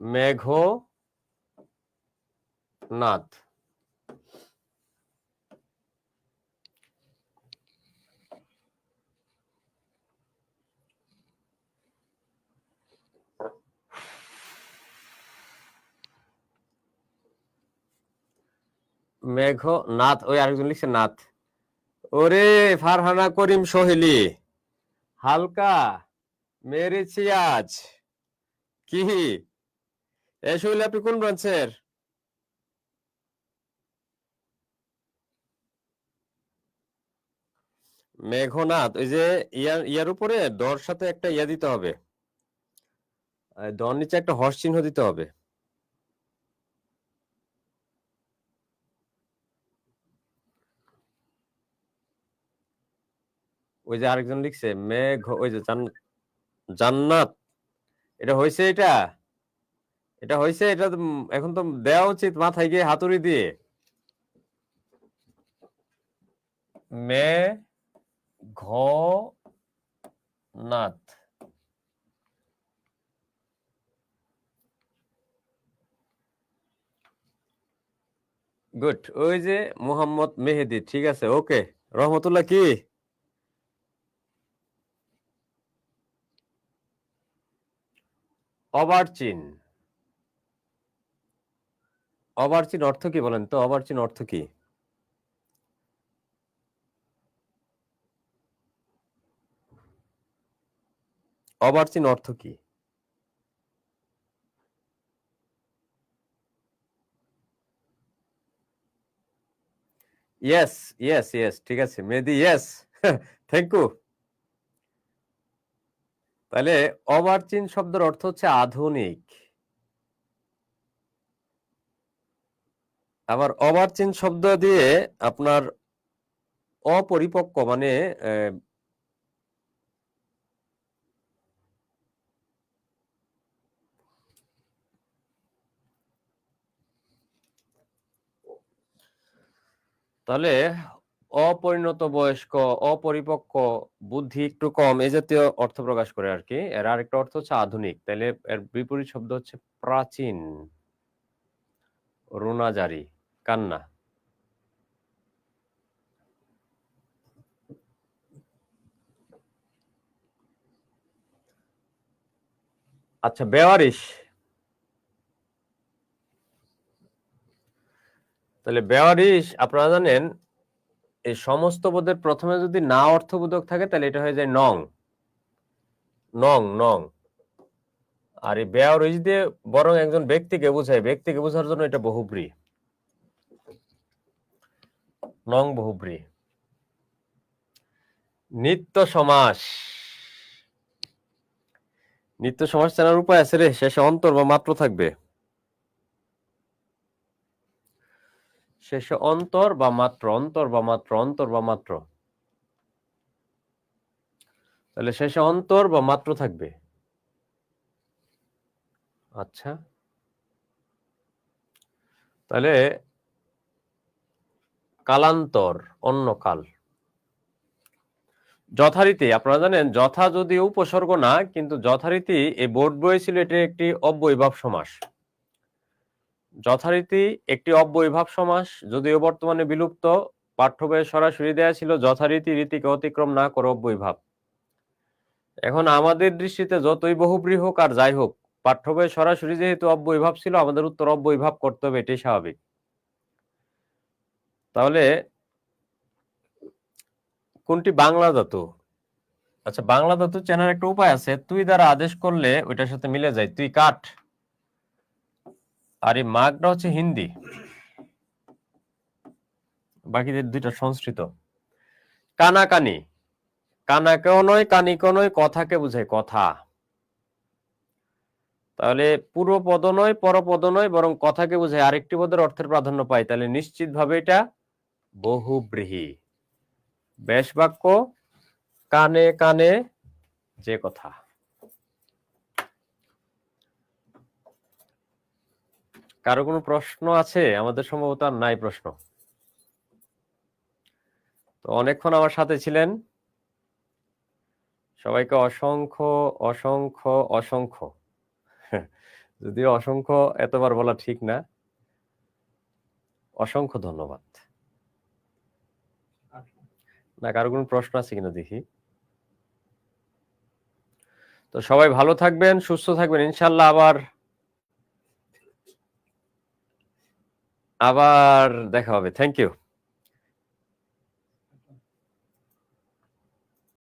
মেঘনাথ। মেঘনাথ, ওই আরেকজন লিখছে নাথ। ওরে ফারহানা করিম সোহেলি, হালকা মেরেছি আজ। কি এ সোহেলি, আপনি কোন ব্রাঞ্চের? মেঘনাথ, ওই যে ইয়ার উপরে দর সাথে একটা ইয়া দিতে হবে, দর নিচে একটা হর্ষ চিহ্ন দিতে হবে। ওই যে আরেকজন লিখছে মেঘ, ওই যে জান্নাত, এটা হয়েছে, এটা এটা হয়েছে, এটা এখন তো দেওয়া উচিত মাথায় গিয়ে হাতুড়ি দিয়ে। মেঘনাথ। গুড, ওই যে মোহাম্মদ মেহেদি, ঠিক আছে, ওকে। রহমতুল্লাহ কি? অবার্চিন। অবার্চিন অর্থ কি বলেন তো? অবার্চিন অর্থ কি? অবার্চিন অর্থ কি? ইয়েস, ইয়েস, ইয়েস, ঠিক আছে মেহেদি, ইয়েস, থ্যাংক ইউ। তাহলে অবার্চিন শব্দের অর্থ হচ্ছে আধুনিক। আবার অবার্চিন শব্দ দিয়ে আপনার অপরিপক্ক মানে তাহলে অপরিণত বয়স্ক, অপরিপক্ক, বুদ্ধি একটু কম, এই জাতীয় অর্থ প্রকাশ করে আর কি। এর আরেকটা অর্থ হচ্ছে আধুনিক, তাহলে এর বিপরীত শব্দ হচ্ছে প্রাচীন। রুনাজারি, কান্না। আচ্ছা, বেওয়ারিশ। তাহলে বেওয়ারিশ আপনারা জানেন, এই সমস্ত পদের প্রথমে যদি না অর্থবোধক থাকে তাহলে এটা হয়ে যায় নং, নং, নং। আর এই বেওয়ারিশ দিয়ে বরং একজন ব্যক্তিকে বোঝায়, ব্যক্তিকে বোঝার জন্য এটা বহুব্রী, নং বহুব্রী। নিত্য সমাস। নিত্য সমাস চেনার উপায় আছে রে, শেষে অন্তর বা মাত্র থাকবে, শেষে অন্তর বা মাত্র, অন্তর বা মাত্র, অন্তর বা মাত্র। তাহলে শেষে অন্তর বা মাত্র থাকবে। আচ্ছা, তাহলে কালান্তর, অন্য কাল। যথারীতি, আপনারা জানেন যথা যদি উপসর্গ না, কিন্তু যথারীতি এই বোর্ড বইয়ে ছিল এটা একটি অব্যয়ীভাব সমাস। যথারীতি একটি অব্যয়ীভাব সমাস, যদিও বর্তমানে বিলুপ্ত, পাঠ্য বইয়ে সরাসরি দেয়া ছিল যথারীতি রীতিকে অতিক্রম না করে অব্যয়ীভাব। এখন আমাদের দৃষ্টিতে যতই বহুব্রী হোক আর যাই হোক, পাঠ্য বইয়ে সরাসরি যেহেতু অব্যয়ীভাব ছিল, আমাদের উত্তর অব্যয়ীভাব করতে হবে, এটাই স্বাভাবিক। তাহলে কোনটি বাংলা ধাতু? আচ্ছা, বাংলা ধাতু চেনার একটা উপায় আছে, তুই দ্বারা আদেশ করলে ওইটার সাথে মিলে যায়। তুই কাঠ, আর এই মাগটা হচ্ছে হিন্দি, বাকিদের দুইটা সংস্কৃত। কানাকানি, কানাকেও নয় কানিকেও নয়, কথাকে বোঝায়, কথা। তাহলে পূর্বপদ নয় পরপদ নয়, বরং কথাকে বোঝায়, আরেকটি পদের অর্থের প্রাধান্য পায়। তাহলে নিশ্চিতভাবে এটা বহুব্রীহি। বেশ বাক্য, কানে কানে যে কথা। কারো কোনো প্রশ্ন আছে? আমাদের সম্ভবত আর নাই প্রশ্ন। তো অনেকক্ষণ আমার সাথে ছিলেন, সবাইকে অসংখ্য অসংখ্য অসংখ্য, যদিও অসংখ্য এতবার বলা ঠিক না, অসংখ্য ধন্যবাদ। না, কারো কোনো প্রশ্ন আছে কিনা দেখি। তো সবাই ভালো থাকবেন, সুস্থ থাকবেন, ইনশাল্লাহ আবার দেখা হবে। Thank you.